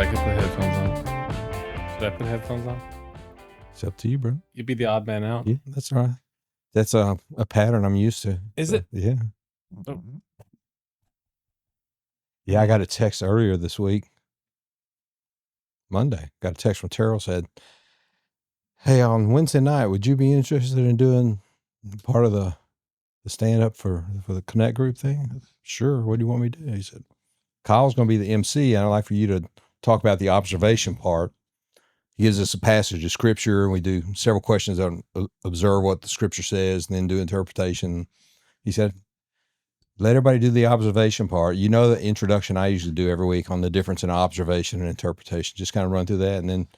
I could put headphones on. Should I put headphones on? It's up to you, bro. You'd be the odd man out. Yeah, that's all right. That's a pattern I'm used to. Is it? Yeah. Oh. Yeah, I got a text earlier this week. Monday. Got a text from Terrell, said, "Hey, on Wednesday night, would you be interested in doing part of the stand up for the Connect group thing?" Sure. What do you want me to do? He said, "Kyle's going to be the MC, and I'd like for you to talk about the observation part." He gives us a passage of scripture, and we do several questions on observe what the scripture says and then do interpretation. He said, "Let everybody do the observation part. You know the introduction I usually do every week on the difference in observation and interpretation. Just kind of run through that. And then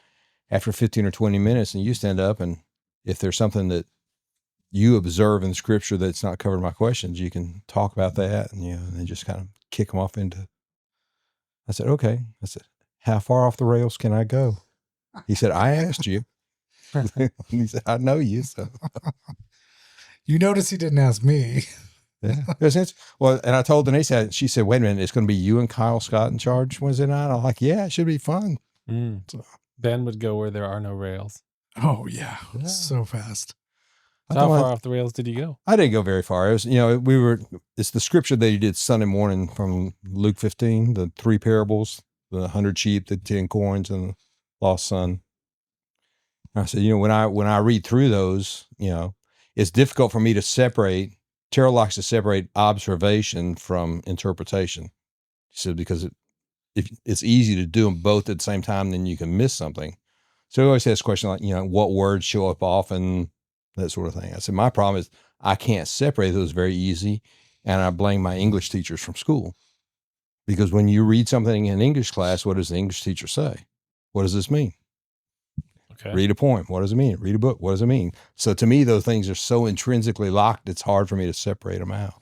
after 15 or 20 minutes, and you stand up, and if there's something that you observe in the scripture that's not covered in my questions, you can talk about that, and and then just kind of kick them off into." I said, "Okay." I said, "How far off the rails can I go?" He said, "I asked you." He said, "I know you." So you notice he didn't ask me. Yeah. Well, and I told Denise that. She said, "Wait a minute, it's going to be you and Kyle Scott in charge Wednesday night." I'm like, "Yeah, it should be fun." So, Ben would go where there are no rails. Oh yeah. So fast. How far off the rails did you go? I didn't go very far. It was, it's the scripture that he did Sunday morning from Luke 15, the 3 parables, the 100 sheep, the 10 coins, and the lost son. I said, when I read through those, it's difficult for me to separate. Terrell likes to separate observation from interpretation. He said, because if it's easy to do them both at the same time, then you can miss something. So he always has a question like, what words show up often, that sort of thing. I said, my problem is I can't separate those very easy. And I blame my English teachers from school, because when you read something in English class, what does the English teacher say? What does this mean? Okay. Read a poem. What does it mean? Read a book. What does it mean? So to me, those things are so intrinsically locked, it's hard for me to separate them out.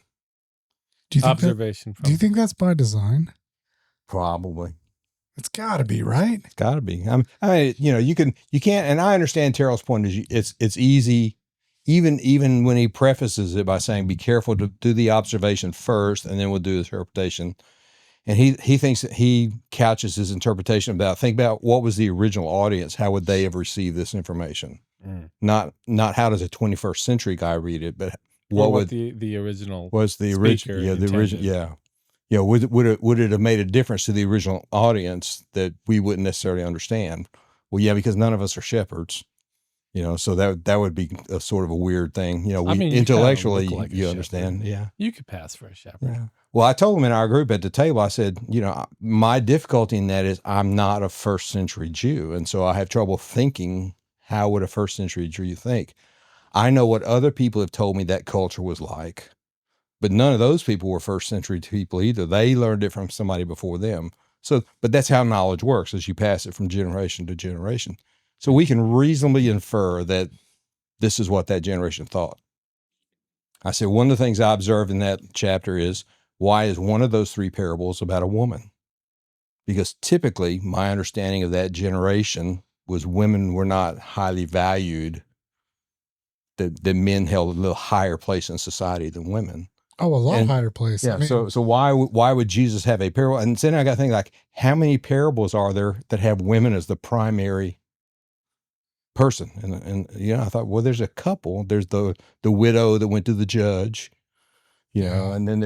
Do you think that's by design? Probably. It's got to be, right? It's got to be. You can't, and I understand Terrell's point is it's easy, even when he prefaces it by saying, be careful to do the observation first, and then we'll do the interpretation. And he thinks that he couches his interpretation think about what was the original audience. How would they have received this information? Not how does a 21st century guy read it, but what would the original was the original? Yeah, the original. Yeah. Would it have made a difference to the original audience that we wouldn't necessarily understand? Well, yeah, because none of us are shepherds. So that would be a sort of a weird thing. Intellectually, you understand. Shepherd. Yeah. You could pass for a shepherd. Yeah. Well, I told him in our group at the table, I said, my difficulty in that is I'm not a first century Jew. And so I have trouble thinking, how would a first century Jew think? I know what other people have told me that culture was like, but none of those people were first century people either. They learned it from somebody before them. So, but that's how knowledge works, as you pass it from generation to generation. So we can reasonably infer that this is what that generation thought. I said, one of the things I observed in that chapter is, why is one of those 3 parables about a woman? Because typically my understanding of that generation was women were not highly valued, that men held a little higher place in society than women. Oh, a lot higher place. Yeah. So why would Jesus have a parable? And then I got to think, like, how many parables are there that have women as the primary person? And I thought, well, there's a couple. There's the widow that went to the judge, and then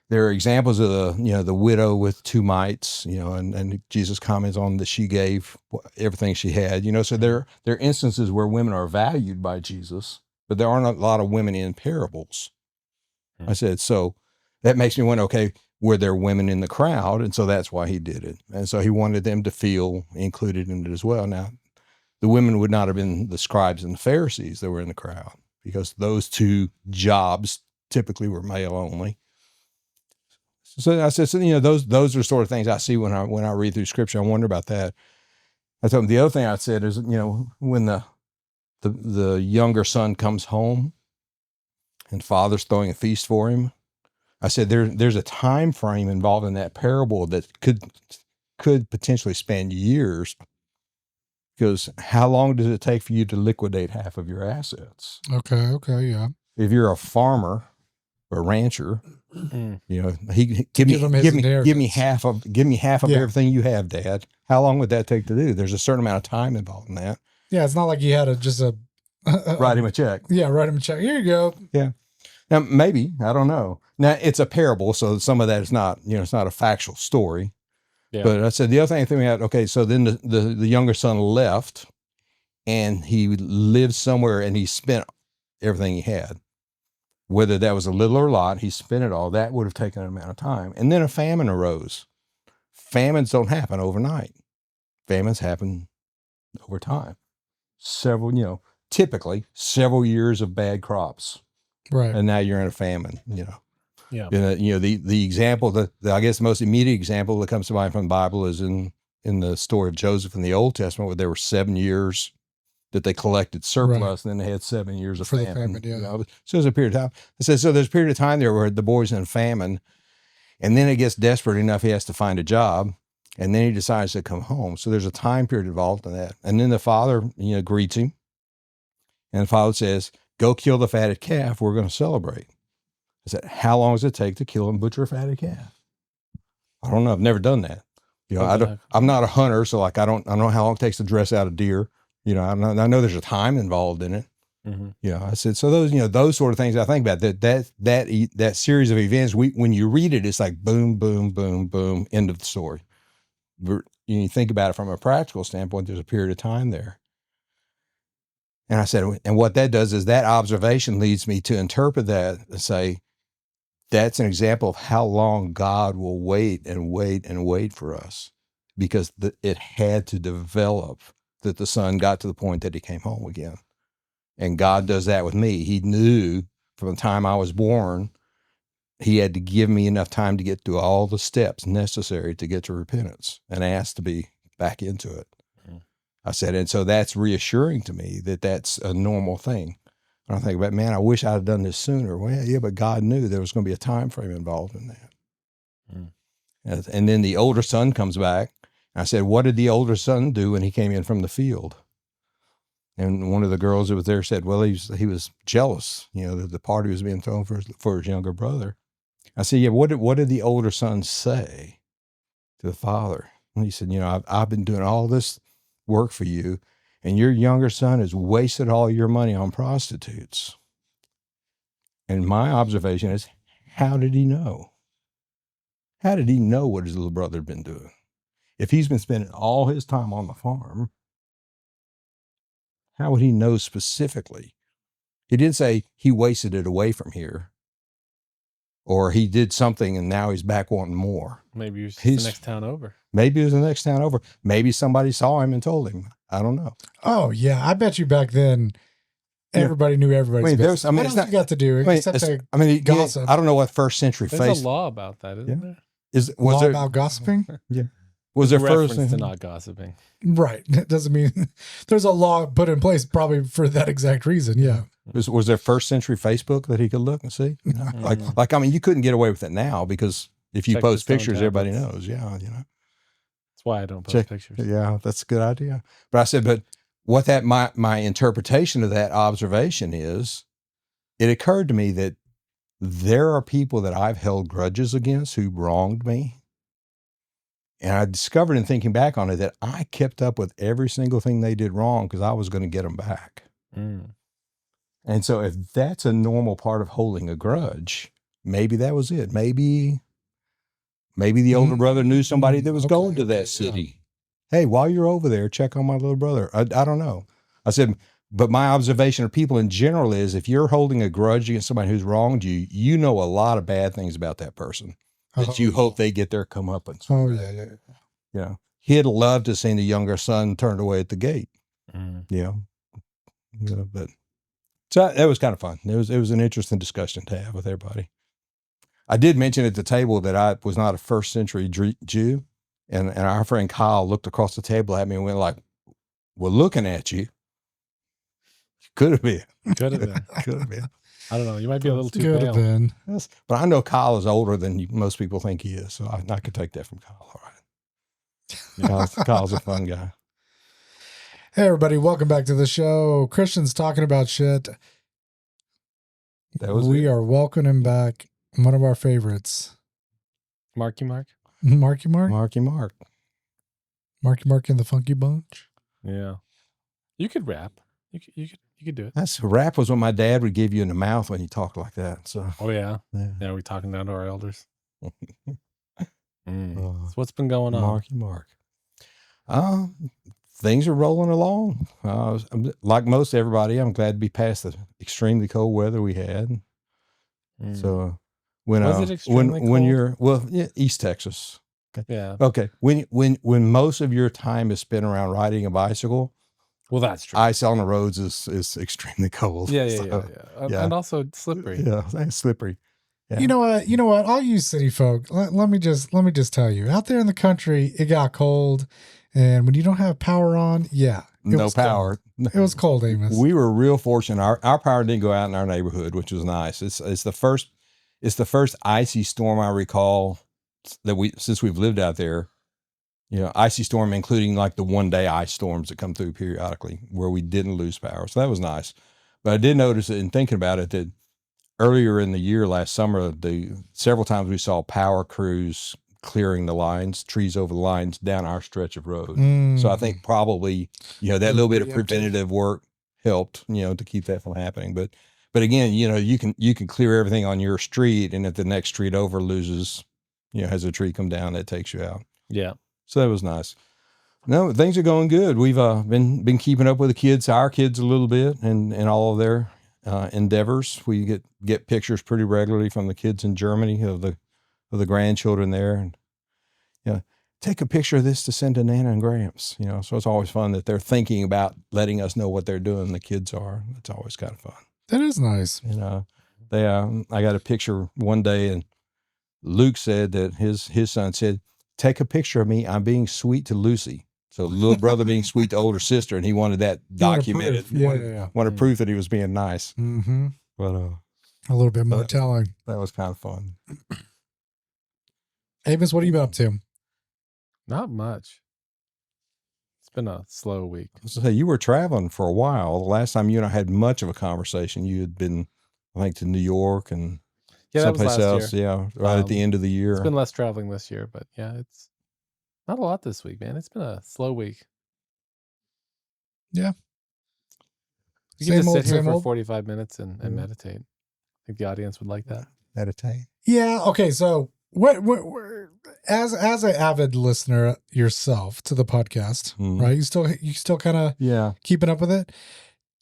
there are examples of the widow with 2 mites, and Jesus comments on that she gave everything she had, so there are instances where women are valued by Jesus, but there aren't a lot of women in parables. I said, so that makes me wonder, okay, were there women in the crowd? And so that's why he did it. And so he wanted them to feel included in it as well. Now, the women would not have been the scribes and the Pharisees that were in the crowd, because those 2 jobs typically were male only. So I said, those are sort of things I see when I read through scripture. I wonder about that. I told him the other thing I said is, when the younger son comes home and father's throwing a feast for him, I said, there's a time frame involved in that parable that could potentially span years, because how long does it take for you to liquidate half of your assets? Okay. Yeah. If you're a farmer, or a rancher. Mm. You know, he give me half of everything you have, Dad. How long would that take to do? There's a certain amount of time involved in that. Yeah, it's not like you had write him a check. Yeah, write him a check. Here you go. Yeah. Now maybe, I don't know. Now it's a parable, so some of that is not, it's not a factual story. Yeah. But I said the other thing we had. Okay, so then the younger son left, and he lived somewhere, and he spent everything he had. Whether that was a little or a lot, he spent it all. That would have taken an amount of time. And then a famine arose. Famines don't happen overnight. Famines happen over time. Typically several years of bad crops. Right. And now you're in a famine, Yeah. The example I guess the most immediate example that comes to mind from the Bible is in the story of Joseph in the Old Testament, where there were 7 years that they collected surplus, right. And then they had 7 years of famine. So there's a period of time. I said, so there's a period of time there where the boy's in famine, and then it gets desperate enough he has to find a job, and then he decides to come home. So there's a time period involved in that. And then the father, greets him, and the father says, go kill the fatted calf. We're going to celebrate. I said, how long does it take to kill and butcher a fatted calf? I don't know. I've never done that. I'm not a hunter, so I don't know how long it takes to dress out a deer. I know there's a time involved in it. Mm-hmm. I said, so those sort of things I think about that series of events, when you read it, it's like boom, boom, boom, boom, end of the story. You think about it from a practical standpoint, there's a period of time there. And I said, and what that does is that observation leads me to interpret that and say, that's an example of how long God will wait and wait and wait for us, because it had to develop that the son got to the point that he came home again. And God does that with me. He knew from the time I was born, he had to give me enough time to get through all the steps necessary to get to repentance and ask to be back into it. Mm-hmm. I said, and so that's reassuring to me that that's a normal thing. And I think about, man, I wish I'd have done this sooner. Well, yeah, but God knew there was going to be a time frame involved in that. Mm. And then the older son comes back. I said, what did the older son do when he came in from the field? And one of the girls that was there said, well, he was jealous, that the party was being thrown for his younger brother. I said, yeah, what did the older son say to the father? And he said, I've been doing all this work for you, and your younger son has wasted all your money on prostitutes. And my observation is, how did he know? How did he know what his little brother had been doing? If he's been spending all his time on the farm, how would he know specifically? He didn't say he wasted it away from here, or he did something and now he's back wanting more. Maybe he was the next town over. Maybe it was the next town over. Maybe somebody saw him and told him. I don't know. Oh, yeah. I bet you back then everybody knew everybody's business. What else you got to do except gossip? I don't know what first century There's a law about that, isn't there? Was there about gossiping? Yeah. Was there reference to not gossiping? Right. It doesn't mean there's a law put in place probably for that exact reason. Yeah. Was there first century Facebook that he could look and see? You couldn't get away with it now, because if you post pictures, everybody knows. Yeah. That's why I don't post pictures. Yeah, that's a good idea. But I said, what my interpretation of that observation is, it occurred to me that there are people that I've held grudges against who wronged me. And I discovered in thinking back on it that I kept up with every single thing they did wrong because I was going to get them back. Mm. And so if that's a normal part of holding a grudge, maybe that was it. Maybe the older brother knew somebody that was going to that city. Yeah. Hey, while you're over there, check on my little brother. I don't know. I said, but my observation of people in general is, if you're holding a grudge against somebody who's wronged you, you know a lot of bad things about that person that you hope they get their comeuppance. Oh, yeah. Yeah. He'd love to see the younger son turned away at the gate. Mm. But so that was kind of fun. It was an interesting discussion to have with everybody. I did mention at the table that I was not a first century Jew, and our friend Kyle looked across the table at me and went like, "We're looking at you." Could have been. Could have been. Could have been. I don't know. You might be a little too pale. Could have been. Yes, but I know Kyle is older than most people think he is, so I could take that from Kyle. All right. Kyle's a fun guy. Hey, everybody. Welcome back to the show. Christians talking about shit. We are welcoming back one of our favorites. Marky Mark? Marky Mark? Marky Mark. Marky Mark and the Funky Bunch? Yeah. You could rap. You could do it. Rap was what my dad would give you in the mouth when he talked like that. So. Oh, yeah. Yeah. Are we talking down to our elders? So what's been going on? Marky Mark. Things are rolling along. Like most everybody, I'm glad to be past the extremely cold weather we had. So was it extremely cold? When you're East Texas. Okay. Yeah. Okay. When most of your time is spent around riding a bicycle, well, that's true. Ice on the roads is extremely cold. Yeah. And also slippery. Yeah, it's slippery. Yeah. You know what? All you city folk, let me just tell you, out there in the country, it got cold, and when you don't have power on, no power. It was cold, Amos. We were real fortunate. Our power didn't go out in our neighborhood, which was nice. It's the first icy storm I recall since we've lived out there. Icy storm, including like the 1-day ice storms that come through periodically, where we didn't lose power. So that was nice. But I did notice in thinking about it that earlier in the year, last summer, several times we saw power crews clearing the lines, trees over the lines down our stretch of road. So I think probably, that little bit of preventative work helped, to keep that from happening. But again, you can clear everything on your street, and if the next street over loses, has a tree come down, that takes you out. Yeah. So that was nice. No, things are going good. We've been keeping up with the kids, our kids a little bit, and all of their endeavors. We get pictures pretty regularly from the kids in Germany of the grandchildren there, and take a picture of this to send to Nana and Gramps. So it's always fun that they're thinking about letting us know what they're doing. The kids are. It's always kind of fun. That is nice. I got a picture one day, and Luke said that his son said, "Take a picture of me. I'm being sweet to Lucy." So little brother being sweet to older sister, and he wanted that documented. Wanted proof that he was being nice. Mm-hmm. But a little bit more telling. That was kind of fun. Amos, what have you been up to? Not much. It's been a slow week. So you were traveling for a while. The last time you and I had much of a conversation, you had been, I think, to New York and someplace else. Year. Yeah, right at the end of the year. It's been less traveling this year, but it's not a lot this week, man. It's been a slow week. Yeah. You can just sit here for 45 minutes and meditate. I think the audience would like that. Meditate. Yeah. Okay. So what as an avid listener yourself to the podcast, right? You still kind of keeping up with it.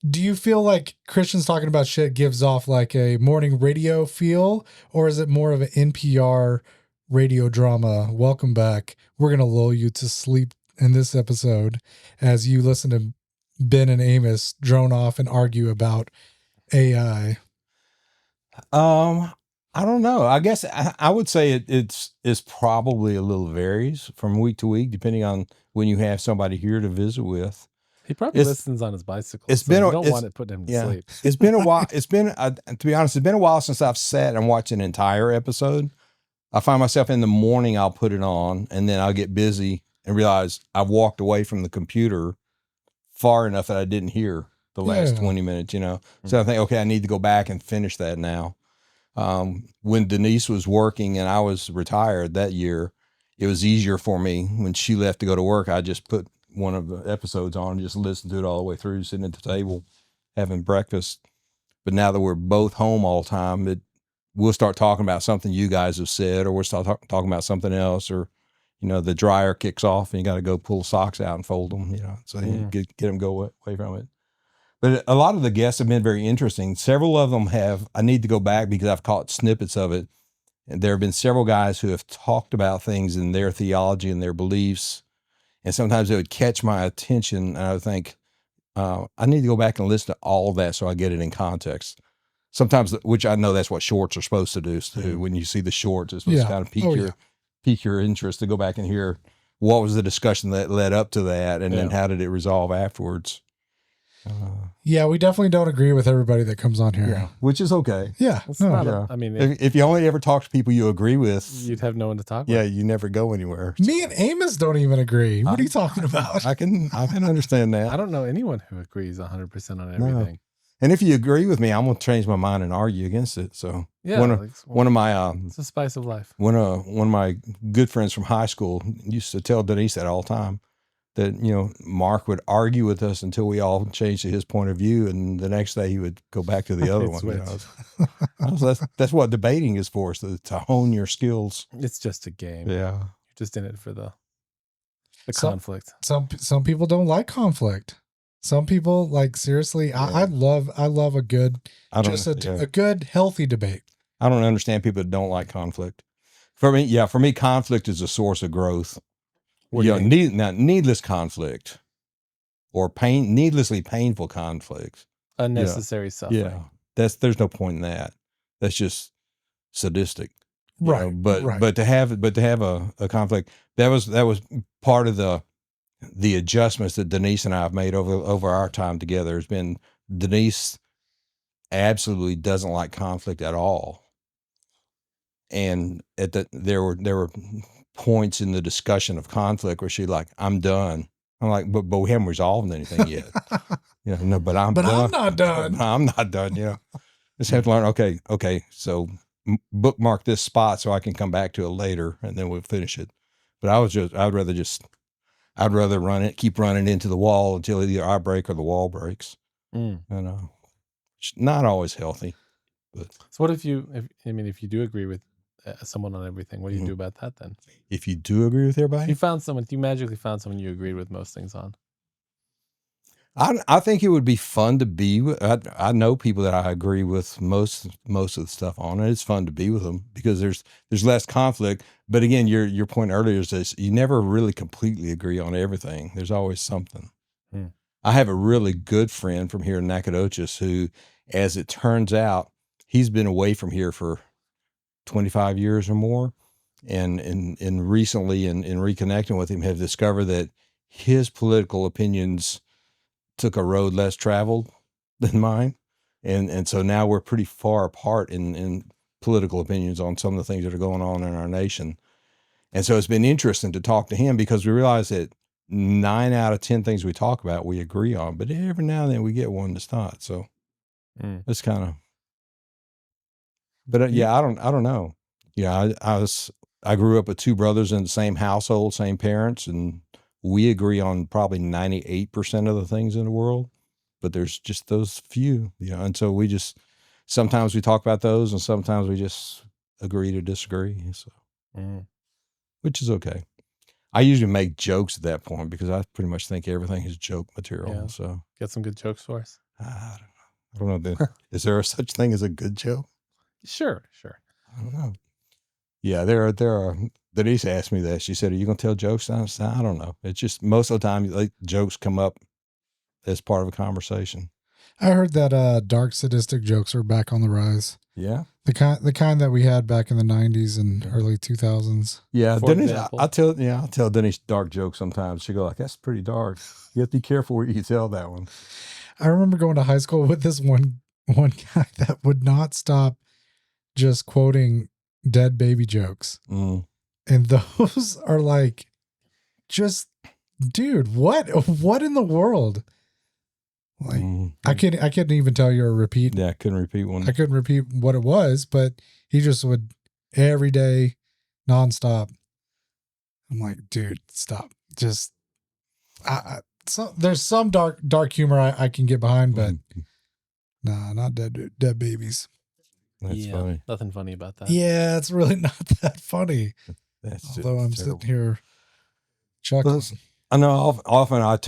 Do you feel like Christians talking about shit gives off like a morning radio feel, or is it more of an NPR radio drama? Welcome back. We're going to lull you to sleep in this episode as you listen to Ben and Amos drone off and argue about AI. I don't know. I guess I would say it's probably a little varies from week to week, depending on when you have somebody here to visit with. He probably listens on his bicycle. You don't want to put him to sleep. It's been a while. To be honest, it's been a while since I've sat and watched an entire episode. I find myself in the morning, I'll put it on, and then I'll get busy and realize I've walked away from the computer far enough that I didn't hear the last 20 minutes, So I think, okay, I need to go back and finish that now. When Denise was working and I was retired that year, it was easier for me. When she left to go to work, I just put one of the episodes on and just listened to it all the way through, sitting at the table, having breakfast. But now that we're both home all the time, we'll start talking about something you guys have said, or we'll start talking about something else, or, the dryer kicks off and you got to go pull the socks out and fold them, so you get them go away from it. But a lot of the guests have been very interesting. Several of them I need to go back because I've caught snippets of it. And there have been several guys who have talked about things in their theology and their beliefs. And sometimes it would catch my attention. And I would think, I need to go back and listen to all of that so I get it in context. Sometimes, which I know that's what shorts are supposed to do. So when you see the shorts, it's supposed to kind of pique your interest to go back and hear what was the discussion that led up to that, and then how did it resolve afterwards. We definitely don't agree with everybody that comes on here, which is okay. I mean, if you only ever talk to people you agree with, you'd have no one to talk with. Yeah, you never go anywhere. Me and Amos don't even agree. What are you talking about? I can understand that. I don't know anyone who agrees 100% on everything. And if you agree with me, I'm going to change my mind and argue against it. So yeah, one of my it's the spice of life. One of my good friends from high school used to tell Denise that all the time, that, you know, Mark would argue with us until we all changed to his point of view, and the next day he would go back to the other one. You know? That's what debating is for, so to hone your skills. It's just a game. Yeah, you're just in it for the conflict. Some people don't like conflict. Some people, like, seriously, yeah. I love a good, a good healthy debate. I don't understand people that don't like conflict. For me, conflict is a source of growth. Needless conflict or needlessly painful conflict, unnecessary suffering. Yeah, there's no point in that. That's just sadistic, right? But to have a conflict, that was part of the adjustments that Denise and I have made over our time together. Has been Denise absolutely doesn't like conflict at all. And there were points in the discussion of conflict where she's like, I'm done. I'm like, but we haven't resolved anything yet. No, but I'm not done. I'm not done. Just have to learn. Okay. So bookmark this spot so I can come back to it later, and then we'll finish it. But I'd rather keep running into the wall until either I break or the wall breaks. It's not always healthy. But so what if you do agree with someone on everything, what do you do about that then? If you do agree with everybody, if you magically found someone you agreed with most things on, I think it would be fun to be with. I know people that I agree with most of the stuff on, and it's fun to be with them because there's less conflict. But again, your point earlier is this: you never really completely agree on everything. There's always something. I have a really good friend from here in Nacogdoches who, as it turns out, he's been away from here for 25 years or more, and recently in reconnecting with him have discovered that his political opinions took a road less traveled than mine, and so now we're pretty far apart in political opinions on some of the things that are going on in our nation. And so it's been interesting to talk to him because we realize that 9 out of 10 things we talk about we agree on, but every now and then we get one that's not. So it's kind of. But I don't know. I grew up with two brothers in the same household, same parents, and we agree on probably 98% of the things in the world, but there's just those few, and so sometimes we talk about those and sometimes we just agree to disagree. So, which is okay. I usually make jokes at that point because I pretty much think everything is joke material. Yeah. So got some good jokes for us. I don't know. Is there such thing as a good joke? Sure. I don't know. Yeah, there are. Denise asked me that. She said, "Are you going to tell jokes?" I said, "I don't know. It's just most of the time, jokes come up as part of a conversation." I heard that dark, sadistic jokes are back on the rise. Yeah, the kind that we had back in the 90s and early 2000s. Yeah, Denise, I'll tell Denise dark jokes sometimes. She go like, "That's pretty dark. You have to be careful where you tell that one." I remember going to high school with this one guy that would not stop just quoting dead baby jokes. And those are like, just, dude, what in the world? Like, I couldn't even tell you a repeat. Yeah, I couldn't repeat one. I couldn't repeat what it was, but he just would every day, nonstop. I'm like, dude, stop. Just, there's some dark humor I can get behind, but nah, not dead babies. That's funny. Nothing funny about that. Yeah, it's really not that funny. Although I'm terrible. Sitting here chuckling. I know. Often I'll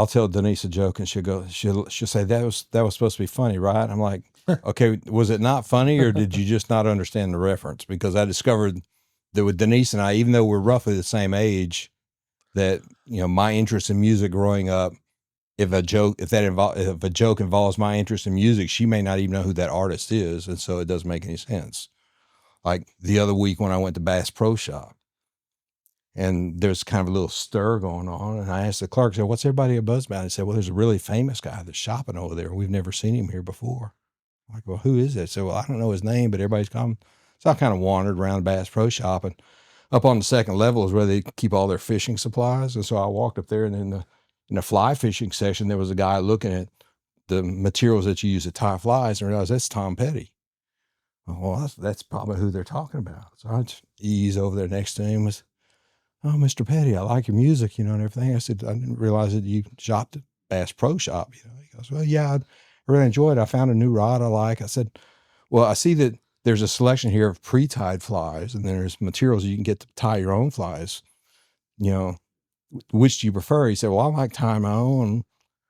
tell Denise a joke, and she'll say that was supposed to be funny, right? I'm like, okay, was it not funny, or did you just not understand the reference? Because I discovered that with Denise and I, even though we're roughly the same age, that my interest in music growing up, if a joke involves my interest in music, she may not even know who that artist is, and so it doesn't make any sense. Like the other week when I went to Bass Pro Shop, and there's kind of a little stir going on, and I asked the clerk, I said, "What's everybody a buzz about?" He said, "Well, there's a really famous guy that's shopping over there. We've never seen him here before." I'm like, "Well, who is that?" So, "Well, I don't know his name, but everybody's coming." So I kind of wandered around Bass Pro Shop, and up on the second level is where they keep all their fishing supplies. And so I walked up there, and in the fly fishing section, there was a guy looking at the materials that you use to tie flies, and realized that's Tom Petty. Well, that's probably who they're talking about. So I just ease over there next to him. Was, oh, Mr. Petty, I like your music, and everything. I said, I didn't realize that you shopped at Bass Pro Shop. He goes, well, yeah, I really enjoyed it. I found a new rod I like. I said, well, I see that there's a selection here of pre-tied flies, and there's materials you can get to tie your own flies. Which do you prefer? He said, well, I like tying my own.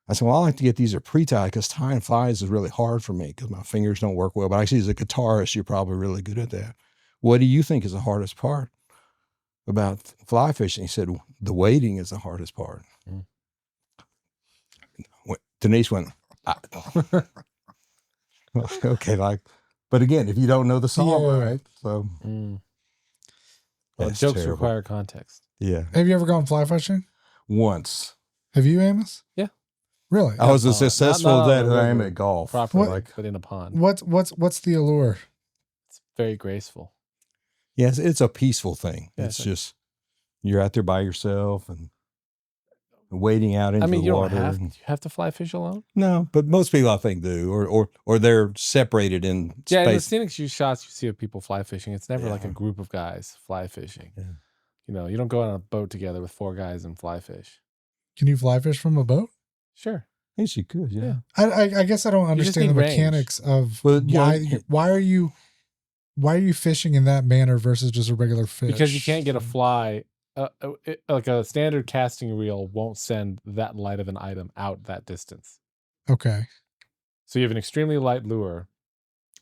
I said, well, I like to get these are pre-tied because tying flies is really hard for me because my fingers don't work well. But I see as a guitarist, you're probably really good at that. What do you think is the hardest part about fly fishing? He said, the waiting is the hardest part. Mm. Denise went, okay, but again, if you don't know the song, right? So jokes terrible. Require context. Yeah. Have you ever gone fly fishing? Once. Have you, Amos? Yeah. Really? I was as successful at that as I am at golf. Proper, but in a pond. What's the allure? It's very graceful. Yes, it's a peaceful thing. Yeah, it's just you're out there by yourself and wading out into the water. Do you have to fly fish alone? No, but most people I think do, or they're separated in space. Yeah, in the scenic shots you see of people fly fishing, it's never like a group of guys fly fishing. Yeah. You don't go on a boat together with 4 guys and fly fish. Can you fly fish from a boat? Sure. Yes, you could. Yeah. I guess I don't understand the mechanics of why are you fishing in that manner versus just a regular fish? Because you can't get a fly. Like a standard casting reel won't send that light of an item out that distance. Okay. So you have an extremely light lure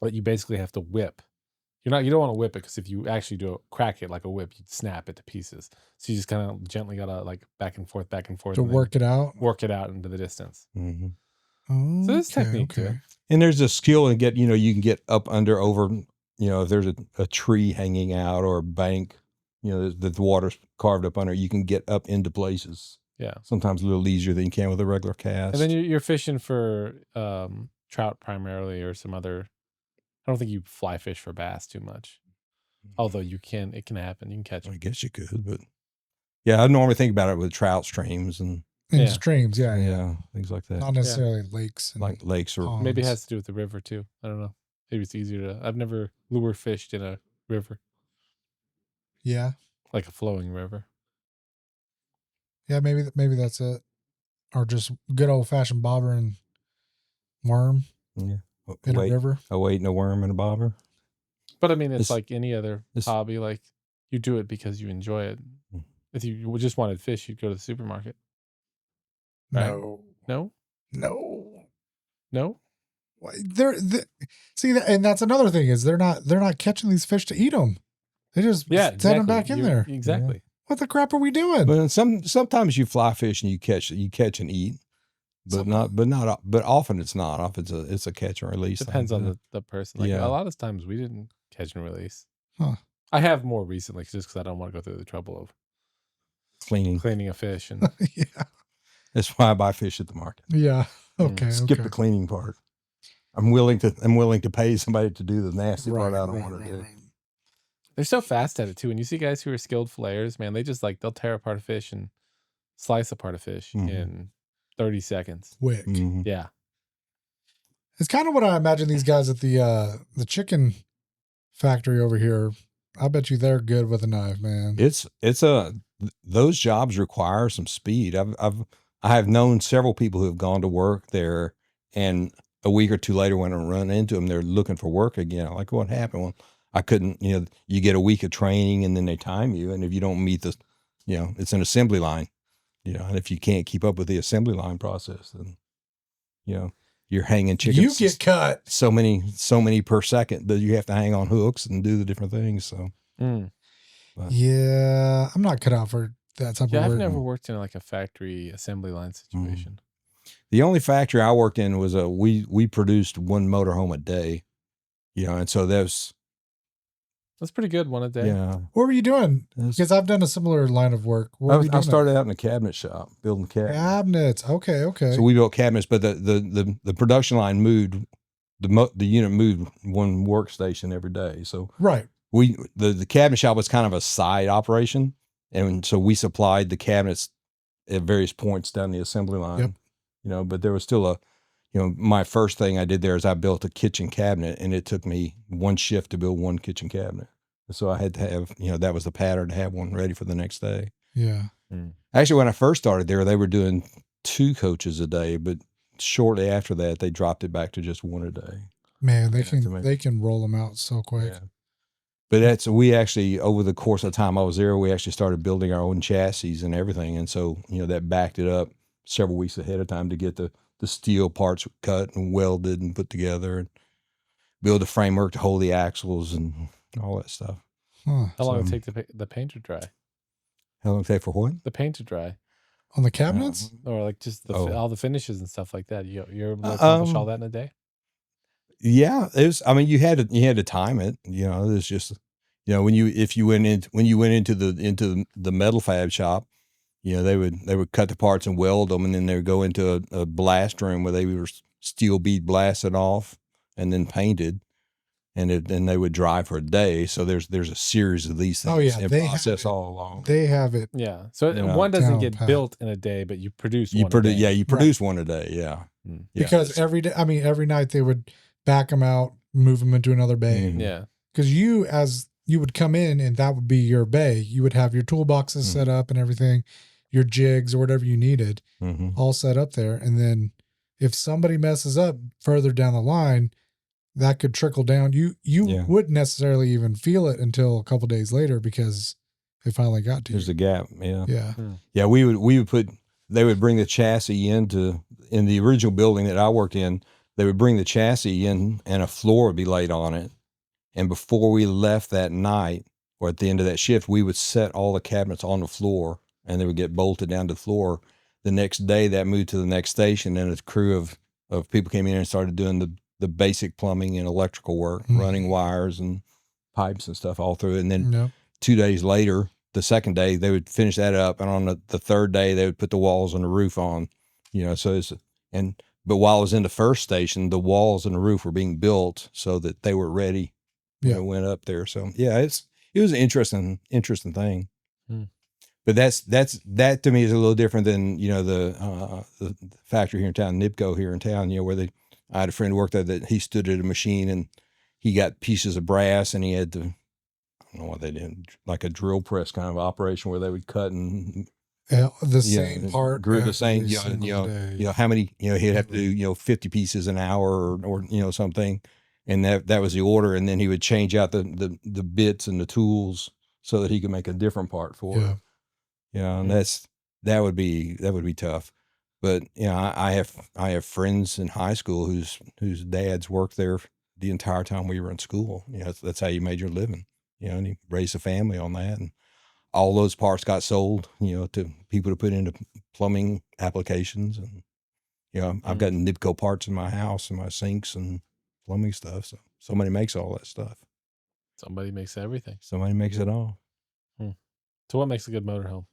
that you basically have to whip. You don't want to whip it because if you actually crack it like a whip, you'd snap it to pieces. So you just kind of gently gotta like back and forth to work it out into the distance. Mm-hmm. Oh, so there's technique to it. And there's a skill and you can get up over, if there's a tree hanging out or a bank, the water's carved up under, you can get up into places. Yeah. Sometimes a little easier than you can with a regular cast. And then you're fishing for trout primarily or some other. I don't think you fly fish for bass too much. Although it can happen. You can catch them. I guess you could, but yeah, I normally think about it with trout streams and streams. Yeah. Things like that. Not necessarily lakes. Like lakes or ponds. Maybe it has to do with the river too. I don't know. Maybe it's easier I've never lure fished in a river. Yeah. Like a flowing river. Yeah, maybe that's it. Or just good old fashioned bobber and worm. Yeah. In a river. A weight and a worm and a bobber. But I mean, it's like any other hobby. Like you do it because you enjoy it. If you just wanted fish, you'd go to the supermarket. Right? No. See, and that's another thing is they're not catching these fish to eat them. They just send them back in there. Exactly. Yeah. What the crap are we doing? But sometimes you fly fish and you catch and eat. But often it's not. Often it's a catch and release. Depends on the person. Like a lot of times we didn't catch and release. Huh. I have more recently just because I don't want to go through the trouble of cleaning a fish and yeah. That's why I buy fish at the market. Yeah. Okay. Skip the cleaning part. I'm willing to pay somebody to do the nasty part. I don't want to do. They're so fast at it too. And you see guys who are skilled flayers, man, they just they'll tear apart a fish and slice apart a fish in 30 seconds. Quick. Mm-hmm. Yeah. It's kind of what I imagine these guys at the chicken factory over here. I bet you they're good with a knife, man. Those jobs require some speed. I have known several people who have gone to work there, and a week or two later when I run into them, they're looking for work again. I'm like, what happened? Well, I couldn't, you get a week of training and then they time you. And if you don't meet it's an assembly line, and if you can't keep up with the assembly line process, then, you're hanging chickens. You get cut. So many per second that you have to hang on hooks and do the different things. So, yeah, I'm not cut out for that type of work. I've never worked in like a factory assembly line situation. The only factory I worked in was we produced one motorhome a day, and so that's pretty good, one a day. Yeah. What were you doing? Because I've done a similar line of work. I started out in a cabinet shop building cabinets. Cabinets. Okay. So we built cabinets, but the production line moved, the unit moved one workstation every day. So right. The cabinet shop was kind of a side operation. And so we supplied the cabinets at various points down the assembly line, but there was still my first thing I did there is I built a kitchen cabinet, and it took me one shift to build one kitchen cabinet. So I had to have, that was the pattern to have one ready for the next day. Yeah. Actually, when I first started there, they were doing 2 coaches a day, but shortly after that, they dropped it back to just 1 a day. Man, they can roll them out so quick. Yeah. But we actually, over the course of the time I was there, we actually started building our own chassis and everything. And so, that backed it up several weeks ahead of time to get the steel parts cut and welded and put together and build a framework to hold the axles and all that stuff. Huh. How long did it take the paint to dry? How long did it take for what? The paint to dry. On the cabinets? Or like just all the finishes and stuff like that. You're able to accomplish all that in a day? Yeah, it was. I mean, you had to time it. It was just, when you went into the metal fab shop, they would cut the parts and weld them, and then they would go into a blast room where they were steel bead blasted off and then painted, and then they would dry for a day. So there's a series of these things. Oh yeah, in process all along. They have it. Yeah. So one doesn't get built in a day, but you produce one a day. Yeah, you produce one a day. Yeah. Because every day, every night they would back them out, move them into another bay. Mm-hmm. Yeah. Because you would come in and that would be your bay. You would have your toolboxes set up and everything, your jigs or whatever you needed, all set up there. And then if somebody messes up further down the line, that could trickle down. You wouldn't necessarily even feel it until a couple days later because it finally got to you. There's a gap. Yeah. Yeah. Yeah. We would they would bring the chassis in the original building that I worked in. They would bring the chassis in and a floor would be laid on it. And before we left that night or at the end of that shift, we would set all the cabinets on the floor and they would get bolted down to the floor. The next day that moved to the next station and a crew of people came in and started doing the basic plumbing and electrical work, running wires and pipes and stuff all through it. And then 2 days later, the second day, they would finish that up. And on the third day, they would put the walls and the roof on, but while I was in the first station, the walls and the roof were being built so that they were ready when it went up there. So yeah, it was an interesting thing. But that to me is a little different than, the factory here in town, NIPCO here in town, where I had a friend who worked there that he stood at a machine and he got pieces of brass and he had to, I don't know what they did, like a drill press kind of operation where they would cut and the same part, grew the same, how many, he'd have to do, 50 pieces an hour or something. And that was the order. And then he would change out the bits and the tools so that he could make a different part for it. And that would be tough. But, I have friends in high school whose dads worked there the entire time we were in school. That's how you made your living, and you raised a family on that. And all those parts got sold, to people to put into plumbing applications. And, I've got NIPCO parts in my house and my sinks and plumbing stuff. So somebody makes all that stuff. Somebody makes everything. Somebody makes it all. So what makes a good motorhome?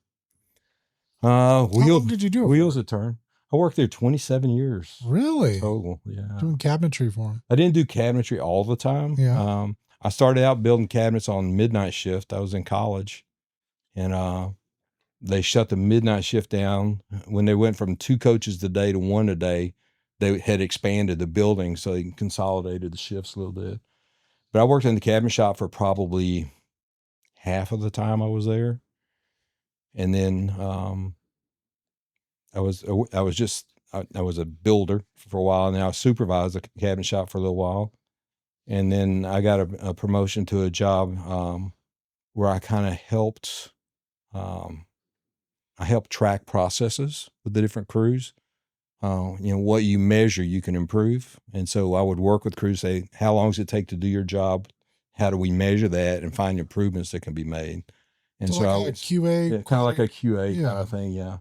How long did you do it? Wheels a turn. I worked there 27 years. Really? Total, yeah. Doing cabinetry for them. I didn't do cabinetry all the time. Yeah. I started out building cabinets on midnight shift. I was in college. And they shut the midnight shift down. When they went from 2 coaches a day to 1 a day, they had expanded the building, so they consolidated the shifts a little bit. But I worked in the cabinet shop for probably half of the time I was there. And then I was a builder for a while, and then I supervised the cabinet shop for a little while. And then I got a promotion to a job where I kind of helped. I help track processes with the different crews. What you measure, you can improve. And so I would work with crews, say, how long does it take to do your job? How do we measure that and find improvements that can be made? And so like a QA, kind of like a QA kind of thing. Yeah.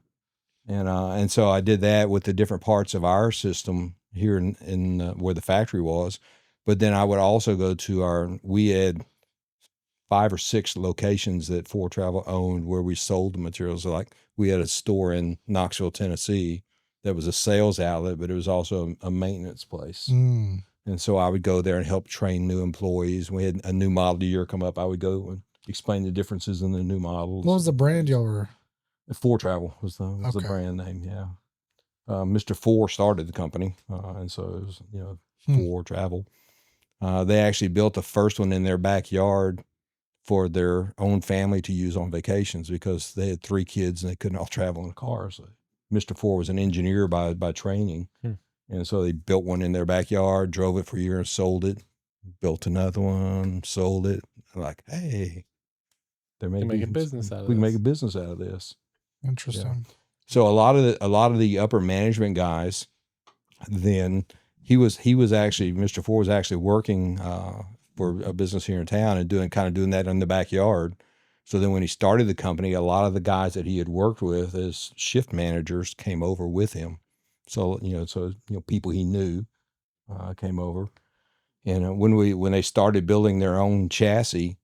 And so I did that with the different parts of our system here in where the factory was. But then I would also go to we had 5 or 6 locations that For Travel owned where we sold the materials. Like we had a store in Knoxville, Tennessee that was a sales outlet, but it was also a maintenance place. And so I would go there and help train new employees. We had a new model year come up. I would go and explain the differences in the new models. What was the brand y'all were? For Travel was the brand name. Yeah. Mr. Ford started the company, and so it was, Ford Travel. They actually built the first one in their backyard for their own family to use on vacations because they had 3 kids and they couldn't all travel in cars. So Mr. Ford was an engineer by training. And so they built one in their backyard, drove it for a year and sold it, built another one, sold it. Like, hey, there may make a business out of we can this. make a business out of this. Interesting. Yeah. So a lot of the upper management guys, then he was actually, Mr. Ford was actually working for a business here in town and doing that in the backyard. So then when he started the company, a lot of the guys that he had worked with as shift managers came over with him. So, people he knew came over. And when they started building their own chassis,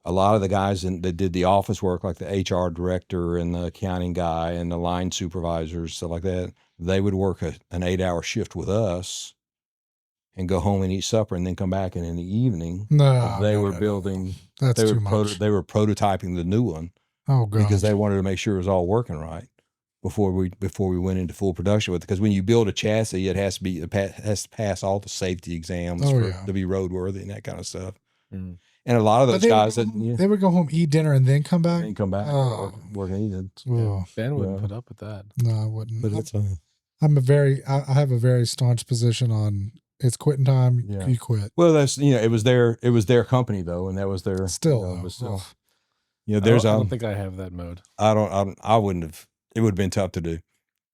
a lot of the guys that did the office work, like the HR director and the accounting guy and the line supervisors, stuff like that, they would work an 8-hour shift with us and go home and eat supper and then come back. And in the evening, they were building. That's too much. They were prototyping the new one. Oh, God. Because they wanted to make sure it was all working right before we went into full production with it. Because when you build a chassis, it has to pass all the safety exams to be roadworthy and that kind of stuff. Mm. And a lot of those guys they would go home, eat dinner, and then come back. Work and eat it. Oh. Ben wouldn't put up with that. No, I wouldn't. But I have a very staunch position on it's quitting time. Yeah. You quit. Well, that's it was their company though, and that was their still. I don't think I have that mode. I wouldn't have. It would have been tough to do.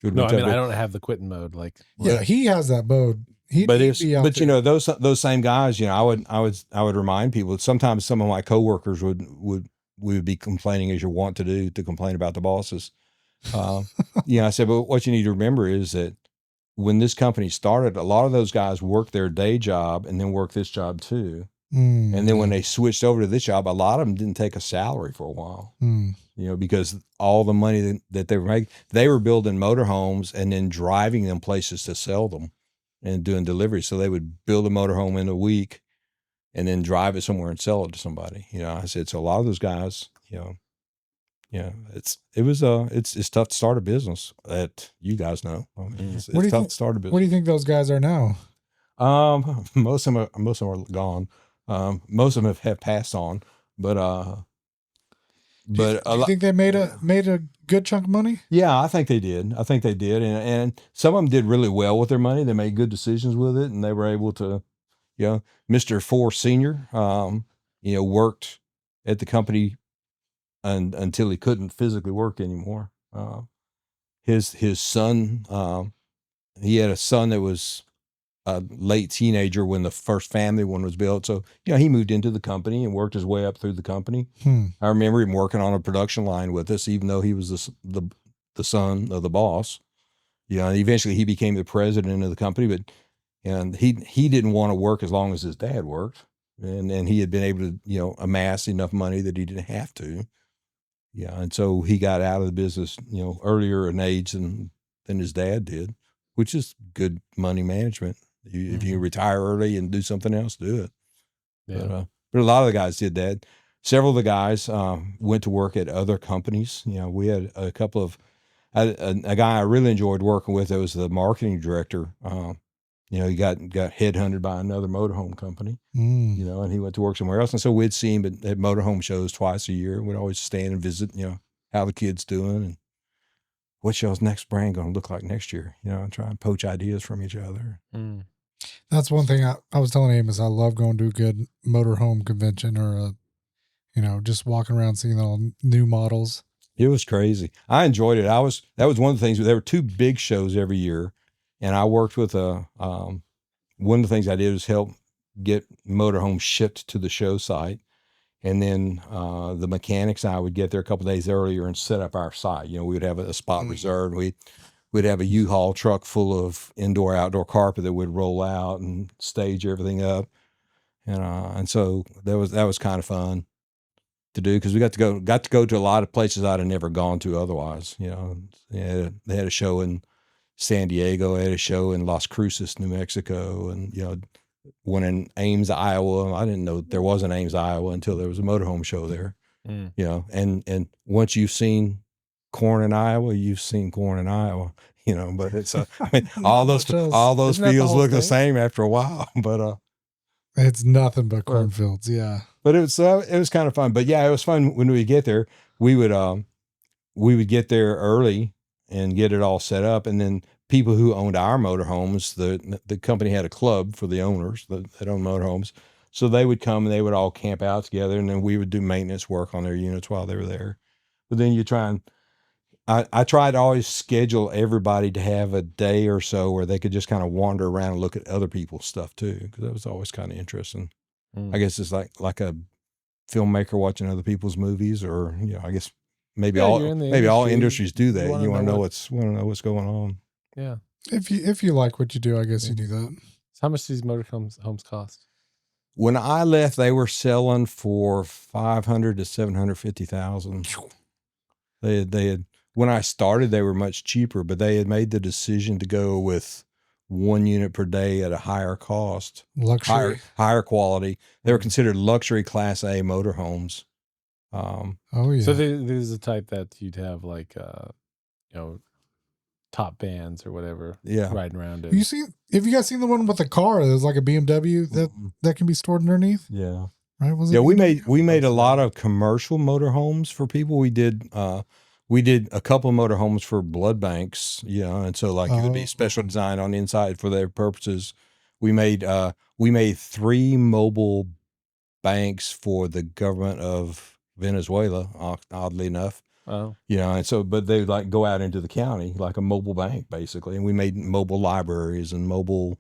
No, I mean I don't have the quitting mode. Like he has that mode. Those same guys. I would remind people. Sometimes some of my coworkers would be complaining, as you want to do, to complain about the bosses. I said, but what you need to remember is that when this company started, a lot of those guys worked their day job and then worked this job too. And then when they switched over to this job, a lot of them didn't take a salary for a while, because all the money that they were making, they were building motorhomes and then driving them places to sell them and doing deliveries. So they would build a motorhome in a week and then drive it somewhere and sell it to somebody. I said, so a lot of those guys, it's tough to start a business that you guys know. I mean, it's tough to start a business. What do you think those guys are now? Most of them are gone. Most of them have passed on, but do you think they made a good chunk of money? Yeah, I think they did. And some of them did really well with their money. They made good decisions with it, and they were able to, Mr. Ford Sr., worked at the company until he couldn't physically work anymore. His son, he had a son that was a late teenager when the first family one was built. So, he moved into the company and worked his way up through the company. I remember him working on a production line with us, even though he was the son of the boss. Eventually he became the president of the company, and he didn't want to work as long as his dad worked. And he had been able to, amass enough money that he didn't have to. Yeah. And so he got out of the business, earlier in age than his dad did, which is good money management. If you retire early and do something else, do it. Yeah. But a lot of the guys did that. Several of the guys went to work at other companies. We had a couple of a guy I really enjoyed working with. That was the marketing director. He got headhunted by another motorhome company. And he went to work somewhere else. And so we'd see him at motorhome shows twice a year. We'd always stand and visit. How the kid's doing and what's y'all's next brand going to look like next year. And try and poach ideas from each other. That's one thing I was telling him is I love going to a good motorhome convention or just walking around seeing all new models. It was crazy. I enjoyed it. That was one of the things. There were 2 big shows every year, and I worked with one of the things I did was help get motorhomes shipped to the show site, and then the mechanics and I would get there a couple of days earlier and set up our site. We would have a spot reserved. We'd have a U-Haul truck full of indoor-outdoor carpet that would roll out and stage everything up, and so that was kind of fun to do because we got to go to a lot of places I'd have never gone to otherwise. They had a show in San Diego, they had a show in Las Cruces, New Mexico, and one in Ames, Iowa. I didn't know there was an Ames, Iowa until there was a motorhome show there. And once you've seen corn in Iowa. You've seen corn in Iowa, but it's I mean, all those Isn't fields whole look the thing? same after a while, but it's nothing but cornfields. Yeah. But it was kind of fun. But yeah, it was fun when we get there. We would get there early and get it all set up, and then people who owned our motorhomes, the company had a club for the owners that own motorhomes, so they would come and they would all camp out together, and then we would do maintenance work on their units while they were there. But then I try to always schedule everybody to have a day or so where they could just kind of wander around and look at other people's stuff too, because that was always kind of interesting. I guess it's like a filmmaker watching other people's movies, or I guess maybe all industries do that. You want to know what's going on. Yeah. If you like what you do, I guess you do that. So how much do these motorhomes cost? When I left, they were selling for $500,000 to $750,000. They had when I started, they were much cheaper, but they had made the decision to go with 1 unit per day at a higher cost, luxury, higher quality. They were considered luxury Class A motorhomes. Oh yeah. So there's a type that you'd have like top bands or whatever, riding around it. Have you guys seen the one with the car? There's like a BMW that can be stored underneath. Yeah. Right. We made a lot of commercial motorhomes for people. We did a couple of motorhomes for blood banks, and so like it would be special design on the inside for their purposes. We made 3 mobile banks for the government of Venezuela, oddly enough. Oh. And so, but they like go out into the county like a mobile bank basically. And we made mobile libraries and mobile,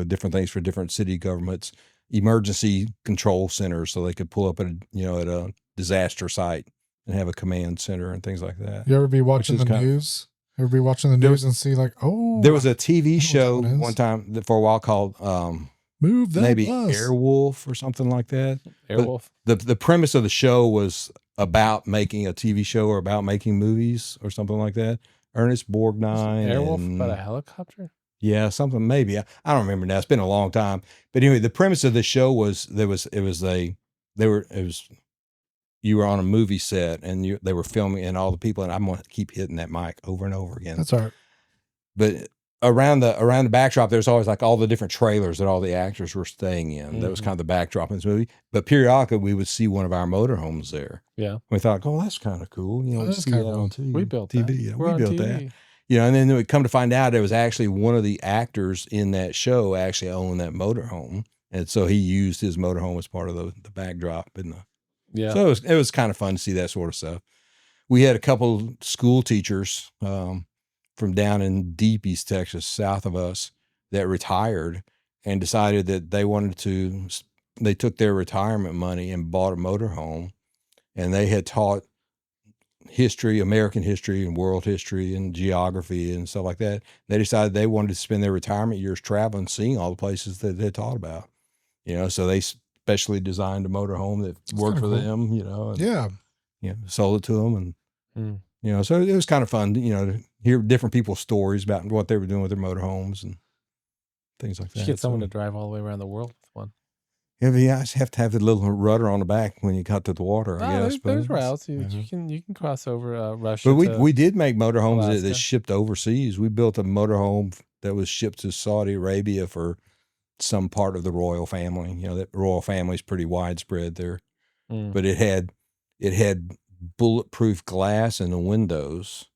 different things for different city governments, emergency control centers, so they could pull up at a disaster site and have a command center and things like that. You ever be watching the news? Ever be watching the news and see like, there was a TV show one time for a while called Move That maybe Bus. Airwolf or something like that. Airwolf. The premise of the show was about making a TV show or about making movies or something like that. Ernest Borgnine. Airwolf about a helicopter? Yeah, something maybe. I don't remember now. It's been a long time. But anyway, the premise of the show was you were on a movie set and they were filming, and all the people, and I'm going to keep hitting that mic over and over again. That's all right. But around the backdrop, there's always like all the different trailers that all the actors were staying in. Mm-hmm. That was kind of the backdrop in this movie. But periodically, we would see one of our motorhomes there. Yeah. We thought, oh, that's kind of cool. That's see that on TV. We built TV. that. Yeah, we built TV. that. And then we come to find out it was actually one of the actors in that show actually owned that motorhome. And so he used his motorhome as part of the backdrop. Yeah. So it was kind of fun to see that sort of stuff. We had a couple school teachers from down in deep East Texas, south of us, that retired and decided that they took their retirement money and bought a motorhome, and they had taught history, American history and world history and geography and stuff like that. They decided they wanted to spend their retirement years traveling, seeing all the places that they taught about, so they specially designed a motorhome that worked for them, and, sold it to them. And, so it was kind of fun, to hear different people's stories about what they were doing with their motorhomes and things like that. You get someone to drive all the way around the world with one. Yeah, but you have to have the little rudder on the back when you cut to the water, I guess. There's routes. You can cross over Russia. But we did make motorhomes that shipped overseas. We built a motorhome that was shipped to Saudi Arabia for some part of the royal family. That royal family is pretty widespread there. But it had bulletproof glass in the windows.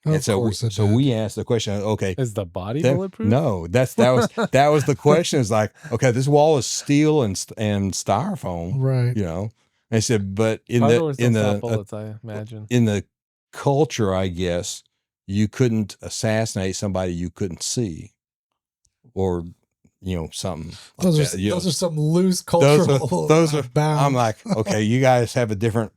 And so we asked the question, okay, is the body bulletproof? No, that was the question. Is like, okay, this wall is steel and styrofoam, right? And I said, but in bullets, I imagine in the culture, I guess you couldn't assassinate somebody you couldn't see, or something. Those are some loose cultural. Those are bound. I'm like, okay, you guys have a different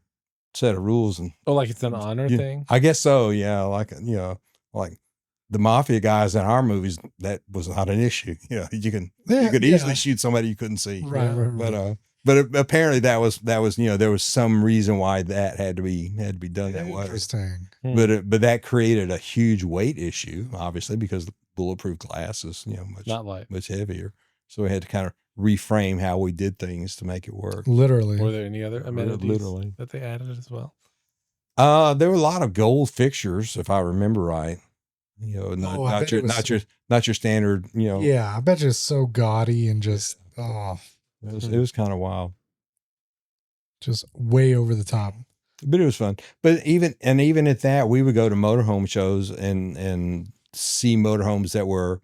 set of rules, and like it's an honor thing. I guess so. Yeah, like the mafia guys in our movies, that was not an issue. You could easily shoot somebody you couldn't see. Right. But apparently that was there was some reason why that had to be done that way. Interesting. But that created a huge weight issue, obviously, because the bulletproof glass is much heavier. So we had to kind of reframe how we did things to make it work. Literally. Were there any other amenities that they added as well? There were a lot of gold fixtures, if I remember right. not your standard. Yeah, I bet you it's so gaudy and just it was kind of wild, just way over the top. But it was fun. But even at that, we would go to motorhome shows and see motorhomes that were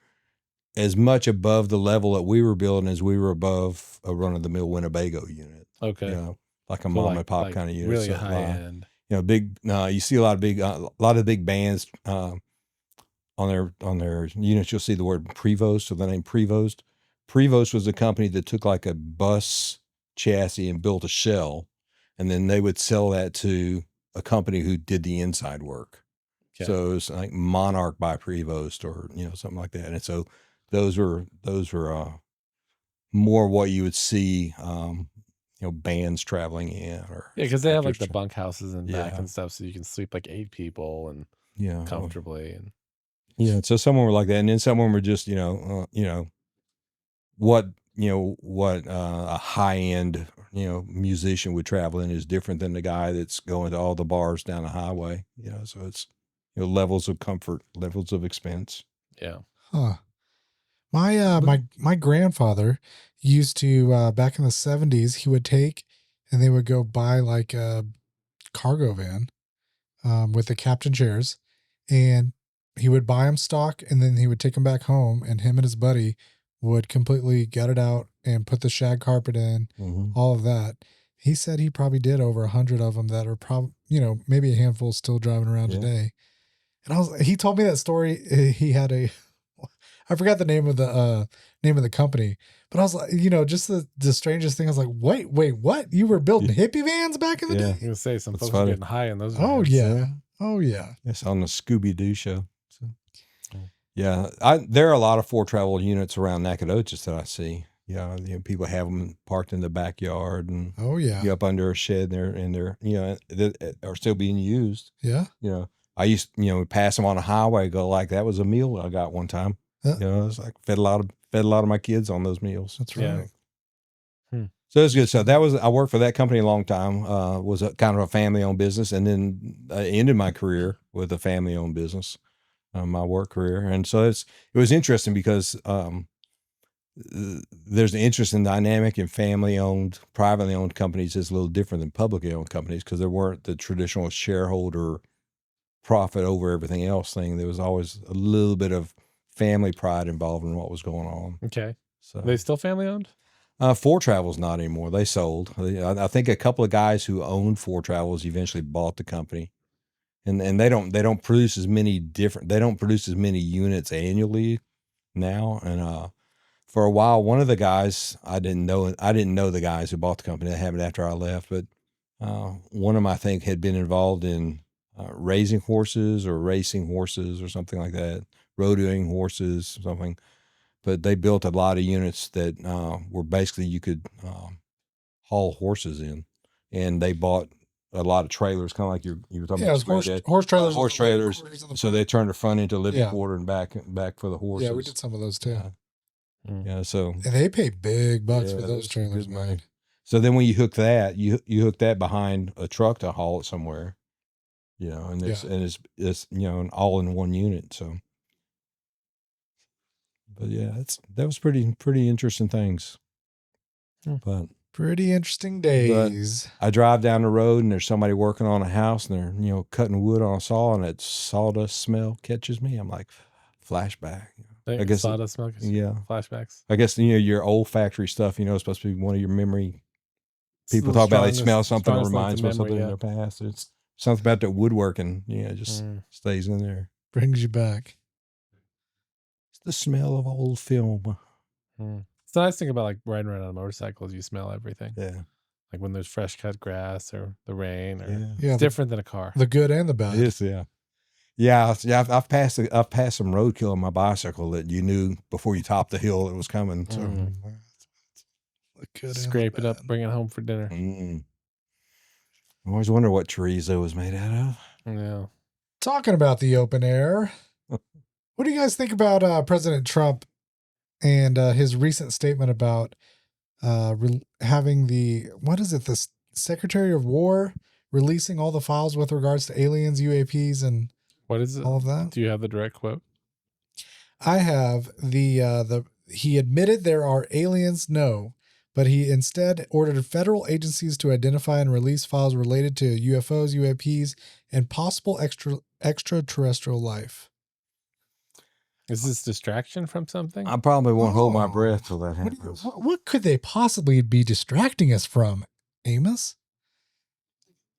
as much above the level that we were building as we were above a run of the mill Winnebago unit. Okay. Like a mom and pop kind of unit. Really high end. Big. You see a lot of big bands on their units. You'll see the word Prevost, so the name Prevost. Prevost was a company that took like a bus chassis and built a shell, and then they would sell that to a company who did the inside work. Okay. So it was like Monarch by Prevost or something like that. And so those were more what you would see bands traveling in, or because they have like the bunk houses in back and stuff, so you can sleep like 8 people and comfortably. And so some were like that, and then some were just what a high end musician would travel in is different than the guy that's going to all the bars down the highway. So it's levels of comfort, levels of expense. Yeah. Huh. My grandfather used to back in the 70s, he would take and they would go buy like a cargo van with the captain chairs, and he would buy them stock, and then he would take them back home, and him and his buddy would completely gut it out and put the shag carpet in, all of that. He said he probably did over 100 of them that are probably, maybe a handful still driving around today. And he told me that story. He had I forgot the name of the company, but I was like, just the strangest thing. I was like, wait, what? You were building hippie vans back in the day? I was gonna say some folks are getting high in those vans. Oh yeah. It's on the Scooby-Doo show. So, yeah, there are a lot of 4Travel units around Nacogdoches that I see. Yeah, people have them parked in the backyard and up under a shed there, and they're that are still being used. Yeah. I used pass them on a highway, go like that was a meal I got one time. It's like fed a lot of my kids on those meals. That's right. Yeah. So it's good. So I worked for that company a long time. Was a kind of a family owned business, and then I ended my career with a family owned business, my work career. And so it was interesting because there's an interesting dynamic in family owned, privately owned companies is a little different than publicly owned companies because there weren't the traditional shareholder profit over everything else thing. There was always a little bit of family pride involved in what was going on. Okay. So are they still family owned? 4Travel's not anymore. They sold. I think a couple of guys who owned 4Travels eventually bought the company, and they don't produce as many units annually now. And for a while, one of the guys I didn't know the guys who bought the company. That happened after I left, but one of them I think had been involved in raising horses or racing horses or something like that. Rodeoing horses, something, but they built a lot of units that were basically you could haul horses in, and they bought a lot of trailers, kind of like you were talking about. Horse trailers. So they turned the front into living quarter and back for the horses. Yeah, we did some of those too. Yeah, so and they pay big bucks for those trailers, man. So then when you hook that, you hook that behind a truck to haul it somewhere, and it's an all in one unit. So. But yeah, that was pretty interesting things. But pretty interesting days. I drive down the road and there's somebody working on a house and they're cutting wood on a saw, and that sawdust smell catches me. I'm like, flashback. I guess sawdust smell. Flashbacks. I guess your olfactory stuff. Is supposed to be one of your memory. People talk about they smell something that reminds them of something in their past. It's something about that woodworking. Just stays in there. Brings you back. The smell of old film. It's the nice thing about like riding around on motorcycles. You smell everything. Yeah. Like when there's fresh cut grass or the rain. It's different than a car. The good and the bad. It is, yeah. Yeah. I've passed some roadkill on my bicycle that you knew before you topped the hill it was coming. So scrape it up, bring it home for dinner. I always wonder what chorizo was made out of. Yeah. Talking about the open air. What do you guys think about President Trump and his recent statement about having the Secretary of War releasing all the files with regards to aliens, UAPs, and what is it? All of that. Do you have the direct quote? I have he admitted there are aliens, no, but he instead ordered federal agencies to identify and release files related to UFOs, UAPs, and possible extraterrestrial life. Is this distraction from something? I probably won't hold my breath till that happens. What could they possibly be distracting us from, Amos?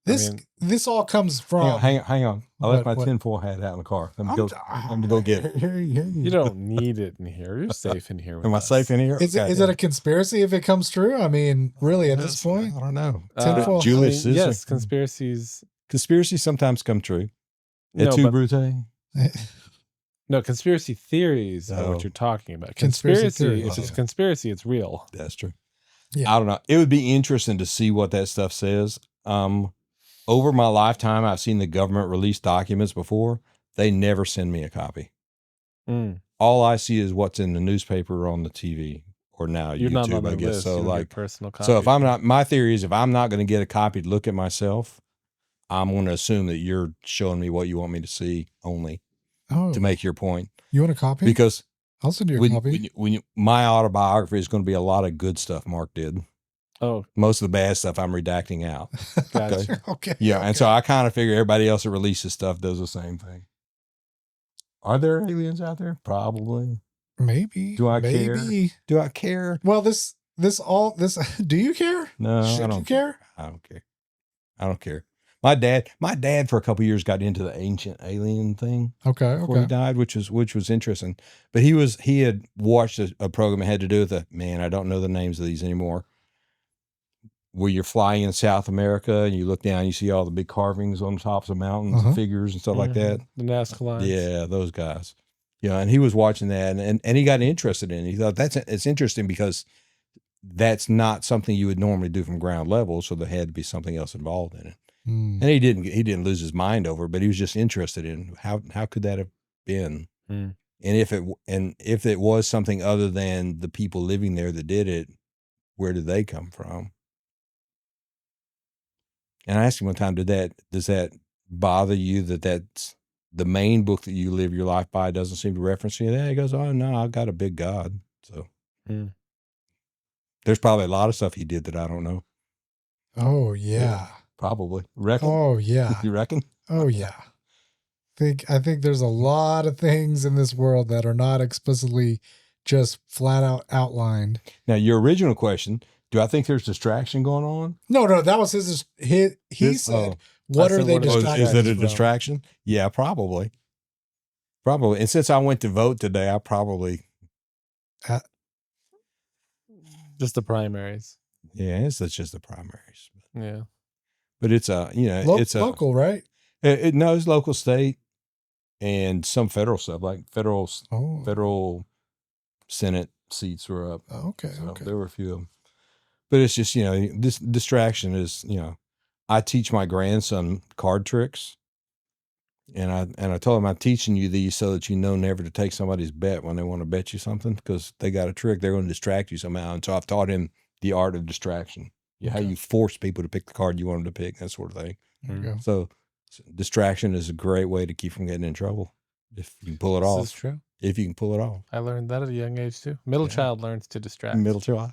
This all comes from. Hang on. I left my tinfoil hat out in the car. I'm going to go get it. You don't need it in here. You're safe in here. Am I safe in here? Is it a conspiracy if it comes true? I mean, really, at this point? I don't know. Tinfoil. Julius Caesar. Yes, conspiracies. Conspiracies sometimes come true. No, Brute. No, conspiracy theories are what you're talking about. Conspiracy Conspiracy, theories. if it's conspiracy, it's real. That's true. Yeah. I don't know. It would be interesting to see what that stuff says. Over my lifetime, I've seen the government release documents before. They never send me a copy. All I see is what's in the newspaper or on the TV or now You're YouTube, not on I the guess. list. So You don't like get personal copy. So if I'm not, my theory is if I'm not going to get a copy to look at myself, I'm going to assume that you're showing me what you want me to see only to make your point. You want a copy? Because I'll send you a copy. My autobiography is going to be a lot of good stuff Mark did. Oh, most of the bad stuff I'm redacting out. Gotcha. Okay. Yeah. And so I kind of figure everybody else that releases stuff does the same thing. Are there aliens out there? Probably. Maybe. Do I care? Do I care? Well, this, do you care? No, I don't care. I don't care. I don't care. My dad for a couple of years got into the ancient alien thing. Okay. Before he died, which was interesting. But he had watched a program that had to do with I don't know the names of these anymore. Where you're flying in South America and you look down, you see all the big carvings on the tops of mountains and figures and stuff like that. The Nazca lines. Yeah, those guys. Yeah, and he was watching that and he got interested in it. He thought it's interesting because that's not something you would normally do from ground level, so there had to be something else involved in it. And he didn't lose his mind over it, but he was just interested in how could that have been? And if it was something other than the people living there that did it, where did they come from? And I asked him one time, does that bother you that that's the main book that you live your life by doesn't seem to reference any of that? He goes, oh no, I've got a big God. So there's probably a lot of stuff he did that I don't know. Oh yeah. Probably. Reckon? Oh yeah. You reckon? Oh yeah. I think there's a lot of things in this world that are not explicitly just flat out outlined. Now, your original question, do I think there's distraction going on? No, that was his he said, what are they distracting? Is it a distraction? Yeah, probably. Probably. And since I went to vote today, I probably just the primaries. Yeah, it's just the primaries. Yeah. But it's it's local, right? No, it's local, state, and some federal stuff like federal Senate seats were up. Oh, okay, so there were a few of them. But it's just this distraction is I teach my grandson card tricks, and I told him I'm teaching you these so that never to take somebody's bet when they want to bet you something because they got a trick they're going to distract you somehow. And so I've taught him the art of distraction. How you force people to pick the card you want them to pick, that sort of thing. So distraction is a great way to keep from getting in trouble if you can pull it off. This is true. If you can pull it off. I learned that at a young age too. Middle child learns to distract. Middle child.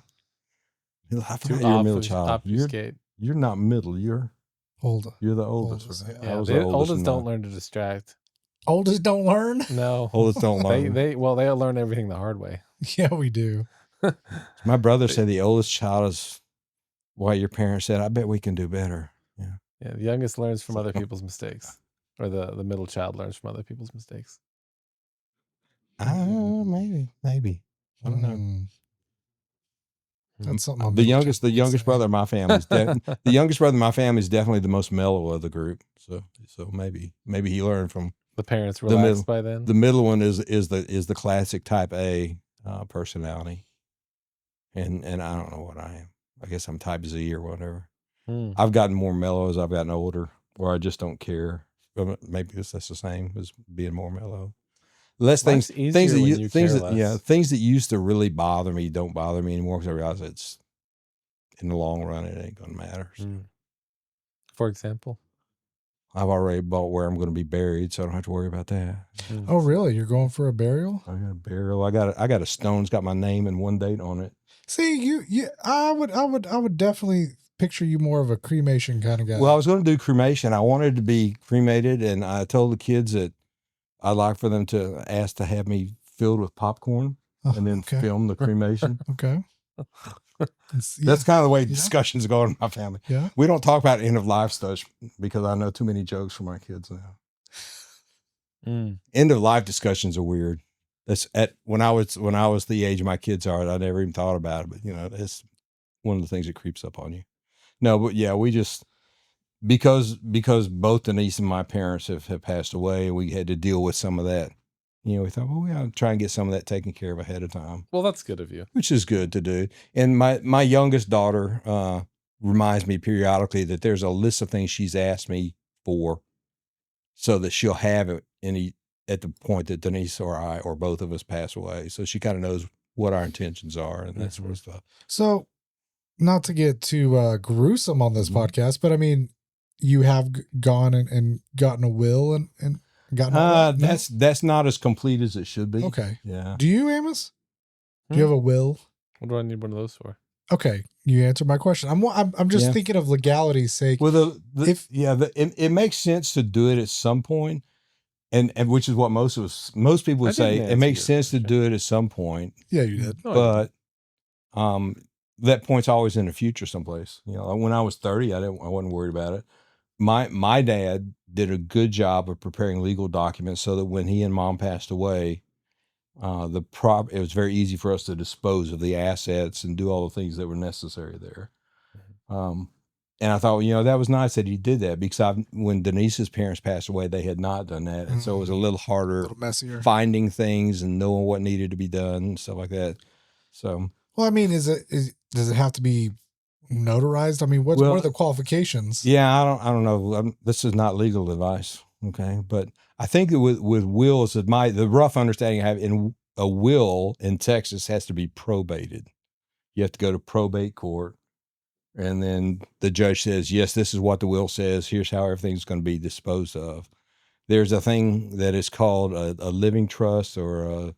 I forgot you're a middle child. You're not middle. You're older. You're the oldest. Right? Yeah, the oldest don't learn to distract. Oldest don't learn? No. Oldest don't learn. They'll learn everything the hard way. Yeah, we do. My brother said the oldest child is what your parents said. I bet we can do better. Yeah. Yeah. The youngest learns from other people's mistakes, or the middle child learns from other people's mistakes. Maybe. I don't know. That's something. The youngest brother of my family is the youngest brother of my family is definitely the most mellow of the group. So maybe he learned from the parents. Relaxed by then. The middle one is the classic type A personality, and I don't know what I am. I guess I'm type Z or whatever. I've gotten more mellow as I've gotten older, or I just don't care. Maybe that's the same as being more mellow. Less things that used to really bother me don't bother me anymore because I realize it's in the long run it ain't gonna matter. So. for example? I've already bought where I'm going to be buried, so I don't have to worry about that. Oh, really? You're going for a burial? I got a burial. I got a stone. It's got my name and one date on it. See, I would definitely picture you more of a cremation kind of guy. Well, I was going to do cremation. I wanted to be cremated, and I told the kids that I'd like for them to ask to have me filled with popcorn and then film the cremation. Okay. That's kind of the way discussions go in my family. Yeah. We don't talk about end of life stuff because I know too many jokes from my kids now. End of life discussions are weird. That's when I was the age my kids are, I never even thought about it. But it's one of the things that creeps up on you. No, but yeah, we just because both Denise and my parents have passed away, we had to deal with some of that. We thought, well, we ought to try and get some of that taken care of ahead of time. Well, that's good of you. Which is good to do. And my youngest daughter reminds me periodically that there's a list of things she's asked me for so that she'll have it at the point that Denise or I or both of us pass away. So she kind of knows what our intentions are and that sort of stuff. So, not to get too gruesome on this podcast, but I mean, you have gone and gotten a will and gotten that's not as complete as it should be. Okay. Yeah. Do you, Amos? Do you have a will? What do I need one of those for? Okay, you answered my question. I'm just thinking of legality's sake. Well, it makes sense to do it at some point, and which is what most people would say. It makes sense to do it at some point. Yeah, you did. But that point's always in the future someplace. When I was 30, I wasn't worried about it. My dad did a good job of preparing legal documents so that when he and mom passed away, it was very easy for us to dispose of the assets and do all the things that were necessary there. And I thought, that was nice that he did that because when Denise's parents passed away, they had not done that. And so it was a little harder, a little messier, finding things and knowing what needed to be done and stuff like that. So, well, I mean, does it have to be notarized? I mean, what are the qualifications? Yeah, I don't know. This is not legal advice. Okay. But I think that with wills, the rough understanding I have in a will in Texas has to be probated. You have to go to probate court. And then the judge says, yes, this is what the will says. Here's how everything's going to be disposed of. There's a thing that is called a living trust or a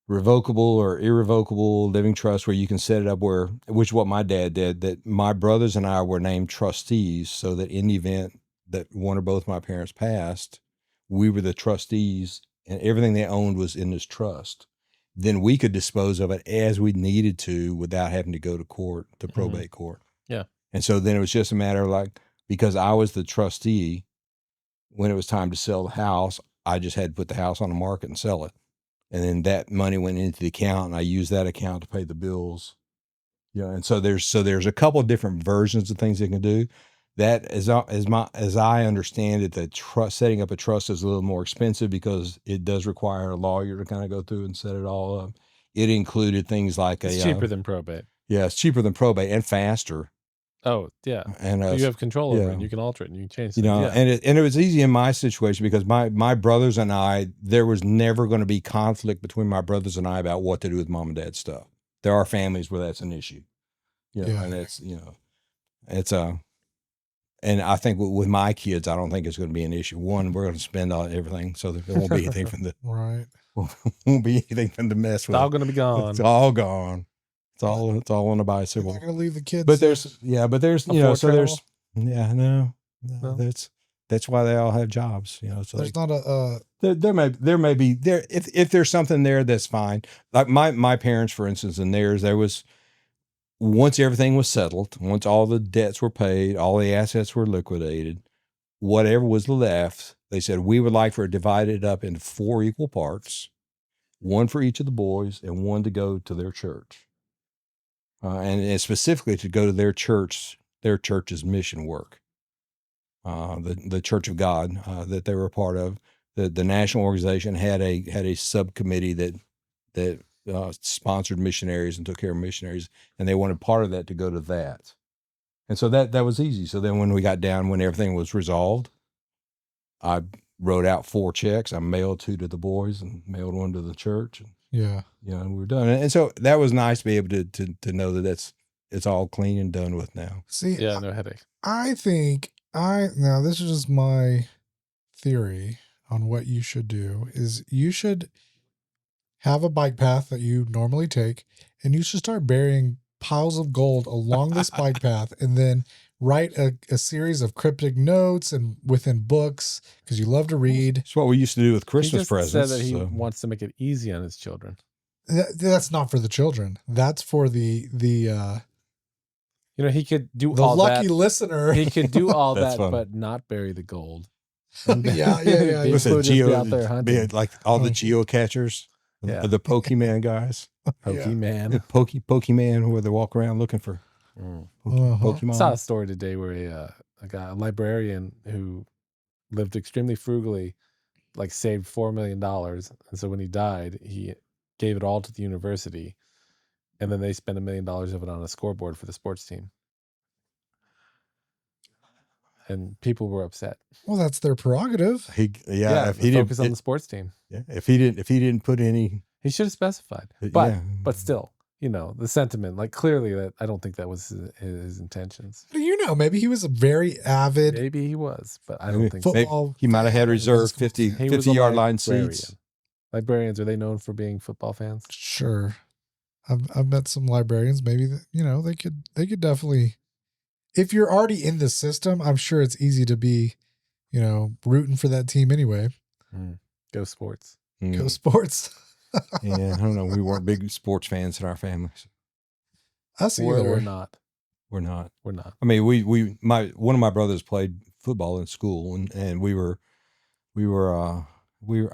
revocable or irrevocable living trust where you can set it up which is what my dad did, that my brothers and I were named trustees so that in the event that one or both my parents passed, we were the trustees and everything they owned was in this trust. Then we could dispose of it as we needed to without having to go to court, to probate court. Yeah. And so then it was just a matter of because I was the trustee, when it was time to sell the house, I just had to put the house on the market and sell it. And then that money went into the account and I used that account to pay the bills. And so there's a couple of different versions of things they can do. That as I understand it, setting up a trust is a little more expensive because it does require a lawyer to kind of go through and set it all up. It included things like it's cheaper than probate. Yeah, it's cheaper than probate and faster. Oh yeah, and you have control over it. And you can alter it and you can change things. And it was easy in my situation because my brothers and I, there was never going to be conflict between my brothers and I about what to do with mom and dad's stuff. There are families where that's an issue. And it's it's and I think with my kids, I don't think it's going to be an issue. One, we're going to spend everything, so there won't be anything from the right. Won't be anything from the mess with. It's all going to be gone. It's all gone. It's all on a bicycle. You're not going to leave the kids. But there's that's why they all have jobs. So there's not a there may be if there's something there, that's fine. Like my parents, for instance, and theirs, there was. Once everything was settled, once all the debts were paid, all the assets were liquidated, whatever was left, they said, we would like for it divided up into 4 equal parts, 1 for each of the boys and 1 to go to their church. And specifically to go to their church's mission work, the Church of God that they were a part of. The national organization had a subcommittee that sponsored missionaries and took care of missionaries, and they wanted part of that to go to that. And so that was easy. So then when we got down, when everything was resolved, I wrote out 4 checks. I mailed 2 to the boys and mailed 1 to the church. And, yeah. And we were done. And so that was nice to be able to know that it's all clean and done with now. See, Yeah, no headache. I think now this is just my theory on what you should do is you should have a bike path that you normally take, and you should start burying piles of gold along this bike path, and then write a series of cryptic notes and within books because you love to read. It's what we used to do with Christmas He just presents. said that he wants to make it easy on his children. That's not for the children. That's for the You know, he could do the all lucky that. listener. He could do all That's that, funny. but not bury the gold. Yeah. People What's would it, just be out there hunting. like all the geocachers, Yeah. the Pokemon guys, Pokemon. Pokemon, where they walk around looking for Pokemon. I saw a story today where a librarian who lived extremely frugally, like saved $4 million. And so when he died, he gave it all to the university. And then they spent $1 million of it on a scoreboard for the sports team. And people were upset. Well, that's their prerogative. If he focus on didn't, the sports team. yeah, if he didn't put any, He should have specified. yeah. But still, you know, the sentiment, like clearly that I don't think that was his intentions. You know, maybe he was a very avid Maybe he was, but I don't think so. football. he might have had reserved 50 He was a yard line librarian. seats. Librarians, are they known for being football fans? Sure, I've met some librarians. Maybe they could definitely. If you're already in the system, I'm sure it's easy to be, rooting for that team anyway. Go sports. Go sports. Yeah, I don't know. We weren't big sports fans in our families. Us We're either. not. We're not. We're not. I mean, one of my brothers played football in school, and we were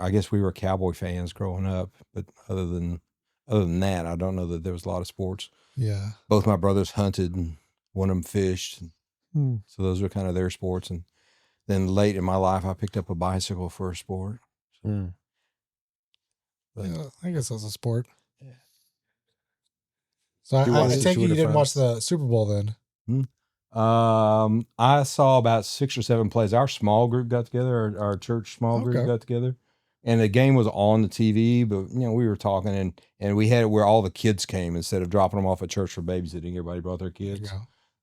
I guess we were Cowboy fans growing up, but other than that, I don't know that there was a lot of sports. Yeah. Both my brothers hunted, and one of them fished, so those were kind of their sports. And then late in my life, I picked up a bicycle for a sport. But, Yeah, I guess that's a sport. Yeah. So I take it you Tour de didn't watch France? the Super Bowl then. I saw about 6 or 7 plays. Our small group got together, our church small group got together, and the game was on the TV. But we were talking, and we had it where all the kids came instead of dropping them off at church for babysitting. Everybody brought their kids,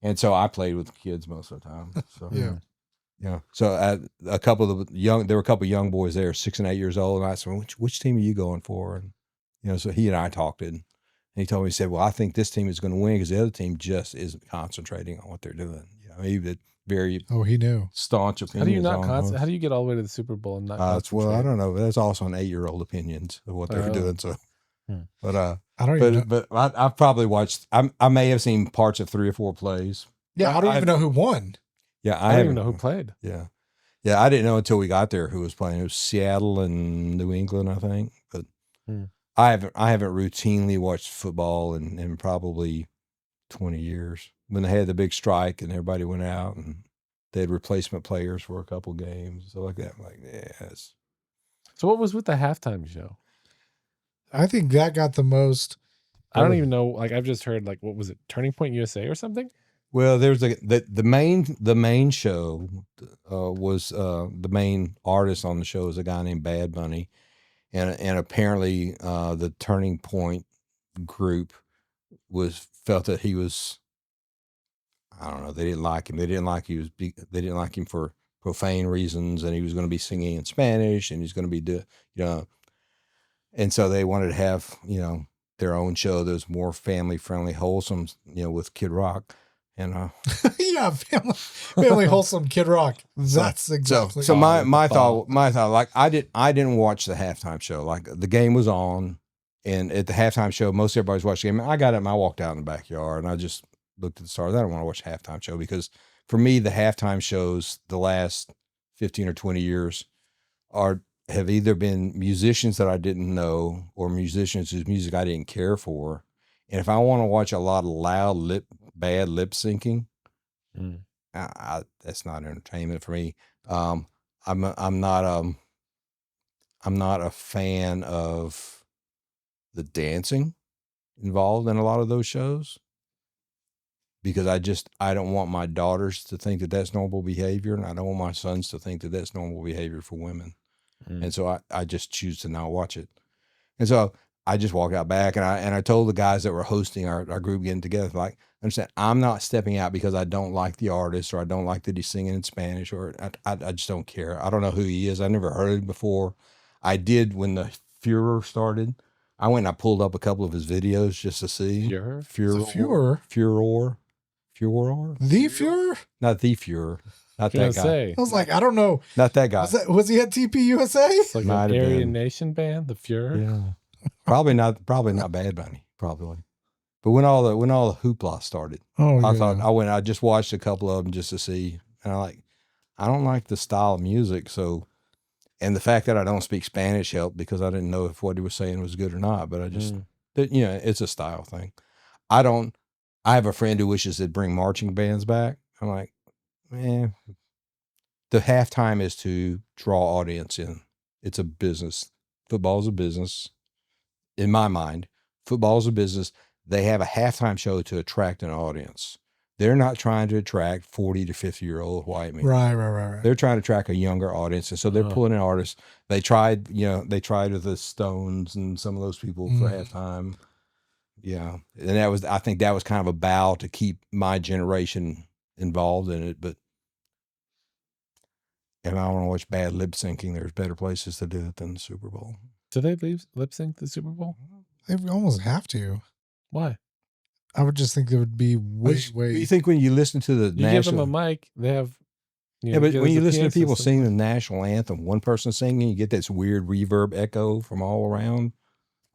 and so I played with the kids most of the time. So yeah. So there were a couple of young boys there, 6 and 8 years old, and I said, "Which team are you going for?" And so he and I talked it. And he told me, he said, "Well, I think this team is going to win because the other team just isn't concentrating on what they're doing." He had very he knew staunch opinions. How do you get all the way to the Super Bowl and not concentrate? Well, I don't know. That's also an 8-year-old opinions of what they were doing. So, but I don't even know. But I've probably watched. I may have seen parts of 3 or 4 plays. Yeah, I don't even know who won. Yeah, I don't even know who played. Yeah, I didn't know until we got there who was playing. It was Seattle and New England, I think. But I haven't routinely watched football in probably 20 years. When they had the big strike and everybody went out and they had replacement players for a couple games, so like that. I'm like, yes. So what was with the halftime show? I think that got the most. I don't even know. Like I've just heard, like, what was it, Turning Point USA or something? Well, there's the main show was the main artist on the show is a guy named Bad Bunny, and apparently the Turning Point group felt that he was, I don't know, they didn't like him. They didn't like him for profane reasons, and he was going to be singing in Spanish, and he's going to be and so they wanted to have their own show that was more family friendly, wholesome, with Kid Rock. And yeah, family wholesome Kid Rock. That's exactly. So my thought, like I didn't watch the halftime show. Like the game was on, and at the halftime show, most everybody's watching the game. I got up and I walked out in the backyard and I just looked at the stars. I don't want to watch the halftime show because for me, the halftime shows the last 15 or 20 years have either been musicians that I didn't know or musicians whose music I didn't care for. And if I want to watch a lot of bad lip syncing, that's not entertainment for me. I'm not a fan of the dancing involved in a lot of those shows because I don't want my daughters to think that that's normal behavior, and I don't want my sons to think that that's normal behavior for women. And so I just choose to not watch it. And so I just walked out back, and I told the guys that were hosting our group getting together, like, understand, I'm not stepping out because I don't like the artist or I don't like that he's singing in Spanish, or I just don't care. I don't know who he is. I never heard him before. I did when the Furor started. I went and I pulled up a couple of his videos just to see. Furor? Furor. The Furor? Not the Furor. Not that guy. I was like, I don't know. Not that guy. Was he at TP USA? It's like an Aryan Nation band, the Furor. Yeah. Probably not Bad Bunny, probably. But when all the hoopla started, I just watched a couple of them just to see, and I don't like the style of music, so, and the fact that I don't speak Spanish helped because I didn't know if what he was saying was good or not, but I just, it's a style thing. I have a friend who wishes they'd bring marching bands back. I'm like, man, the halftime is to draw audience in. It's a business. Football is a business. In my mind, football is a business. They have a halftime show to attract an audience. They're not trying to attract 40 to 50-year-old white men. Right. They're trying to attract a younger audience. And so they're pulling in artists. They tried with the Stones and some of those people for halftime. Yeah. And I think that was kind of a bow to keep my generation involved in it. But if I want to watch bad lip syncing, there's better places to do it than the Super Bowl. Do they lip sync the Super Bowl? They almost have to. Why? I would just think there would be way. You think when you listen to the national, give them a mic, they have. But when you listen to people sing the national anthem, one person singing, you get this weird reverb echo from all around.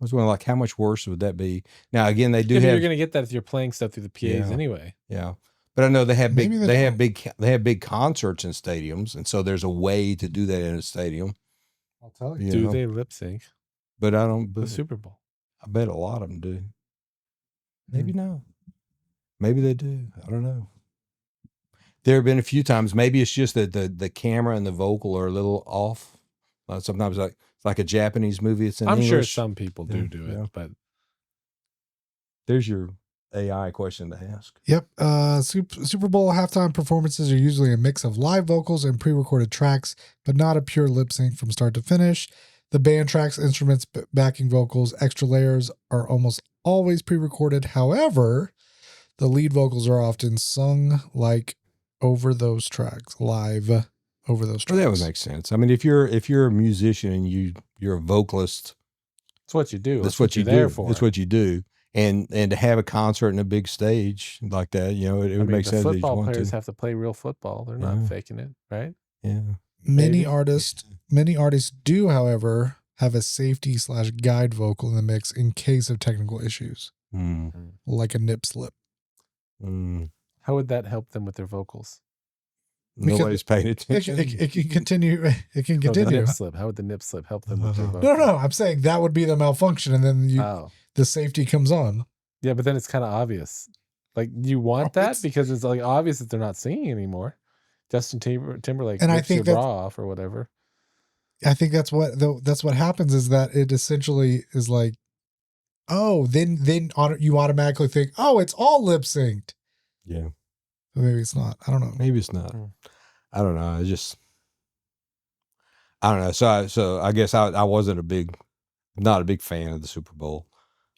I was wondering, like, how much worse would that be? Now, again, they do have. You're going to get that if you're playing stuff through the PAs anyway. Yeah, but I know they have big concerts in stadiums, and so there's a way to do that in a stadium. I'll tell you. Do they lip sync? But I don't. The Super Bowl. I bet a lot of them do. Maybe not. Maybe they do. I don't know. There have been a few times. Maybe it's just that the camera and the vocal are a little off. Sometimes it's like a Japanese movie. It's in English. Sure some people do it, but there's your AI question to ask. Yep. Super Bowl halftime performances are usually a mix of live vocals and pre-recorded tracks, but not a pure lip sync from start to finish. The band tracks, instruments, backing vocals, extra layers are almost always pre-recorded. However, the lead vocals are often sung live over those tracks. Well, that would make sense. I mean, if you're a musician and you're a vocalist, that's what you do. That's what you're there for. That's what you do. And to have a concert in a big stage like that, it would make sense. Football players have to play real football. They're not faking it, right? Yeah. Many artists do, however, have a safety/guide vocal in the mix in case of technical issues, like a nip slip. How would that help them with their vocals? Nobody's paying attention. It can continue. It can continue. The nip slip. How would the nip slip help them with their vocals? No. I'm saying that would be the malfunction, and then the safety comes on. Yeah, but then it's kind of obvious. Like, you want that because it's like obvious that they're not singing anymore. Justin Timberlake and rips your bra off or whatever. I think that's what happens is that it essentially is like, oh, then you automatically think, oh, it's all lip synced. Yeah. But maybe it's not. I don't know. Maybe it's not. I don't know. I don't know. So I guess I wasn't not a big fan of the Super Bowl.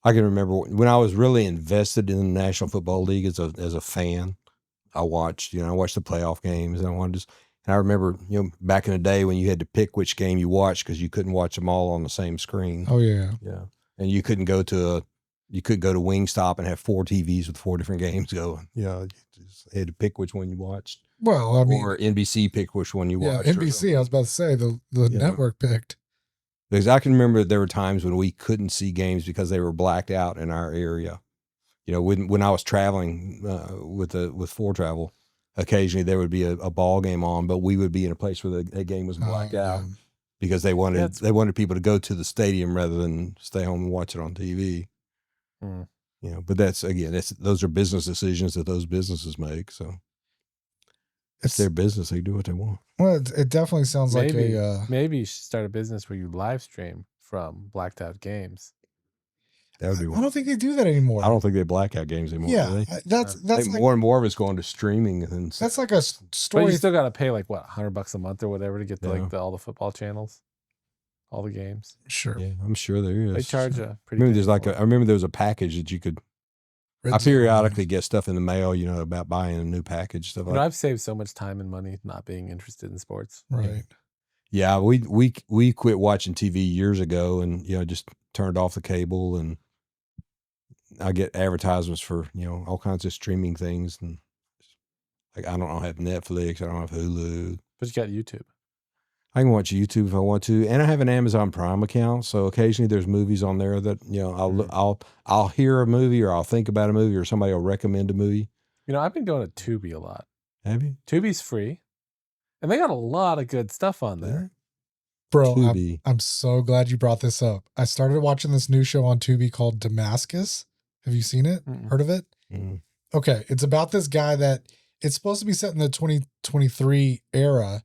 I can remember when I was really invested in the National Football League as a fan. I watched the playoff games, and I remember, back in the day when you had to pick which game you watched because you couldn't watch them all on the same screen. Oh yeah. Yeah. And you couldn't go to Wingstop and have 4 TVs with 4 different games going. You just had to pick which one you watched. Well, I mean, or NBC picked which one you watched. Yeah, NBC. I was about to say the network picked. Because I can remember there were times when we couldn't see games because they were blacked out in our area. When I was traveling with Ford Travel, occasionally there would be a ball game on, but we would be in a place where the game was blacked out because they wanted people to go to the stadium rather than stay home and watch it on TV. But those are business decisions that those businesses make. So it's their business; they do what they want. Well, it definitely sounds maybe you should start a business where you live stream from blacked out games. That would be. I don't think they do that anymore. I don't think they black out games anymore. Yeah, that's like, more and more of it's going to streaming. And that's like a story. But you still got to pay like what $100 a month or whatever to get all the football channels. all the games. Sure. Yeah, I'm sure there is. They charge a I pretty. remember there was a package that you could. I periodically get stuff in the mail, about buying a new package stuff. I've saved so much time and money not being interested in sports. Right. Yeah, we quit watching TV years ago, and just turned off the cable, and I get advertisements for all kinds of streaming things, and like I don't have Netflix, I don't have Hulu, but you got YouTube. I can watch YouTube if I want to, and I have an Amazon Prime account, so occasionally there's movies on there that I'll hear a movie, or I'll think about a movie, or somebody will recommend a movie. I've been going to Tubi a lot. Have you? Tubi's free, and they got a lot of good stuff on there. Bro, I'm so glad you brought this up. I started watching this new show on Tubi called Damascus. Have you seen it? Heard of it? Okay, it's about this guy that it's supposed to be set in the 2023 era.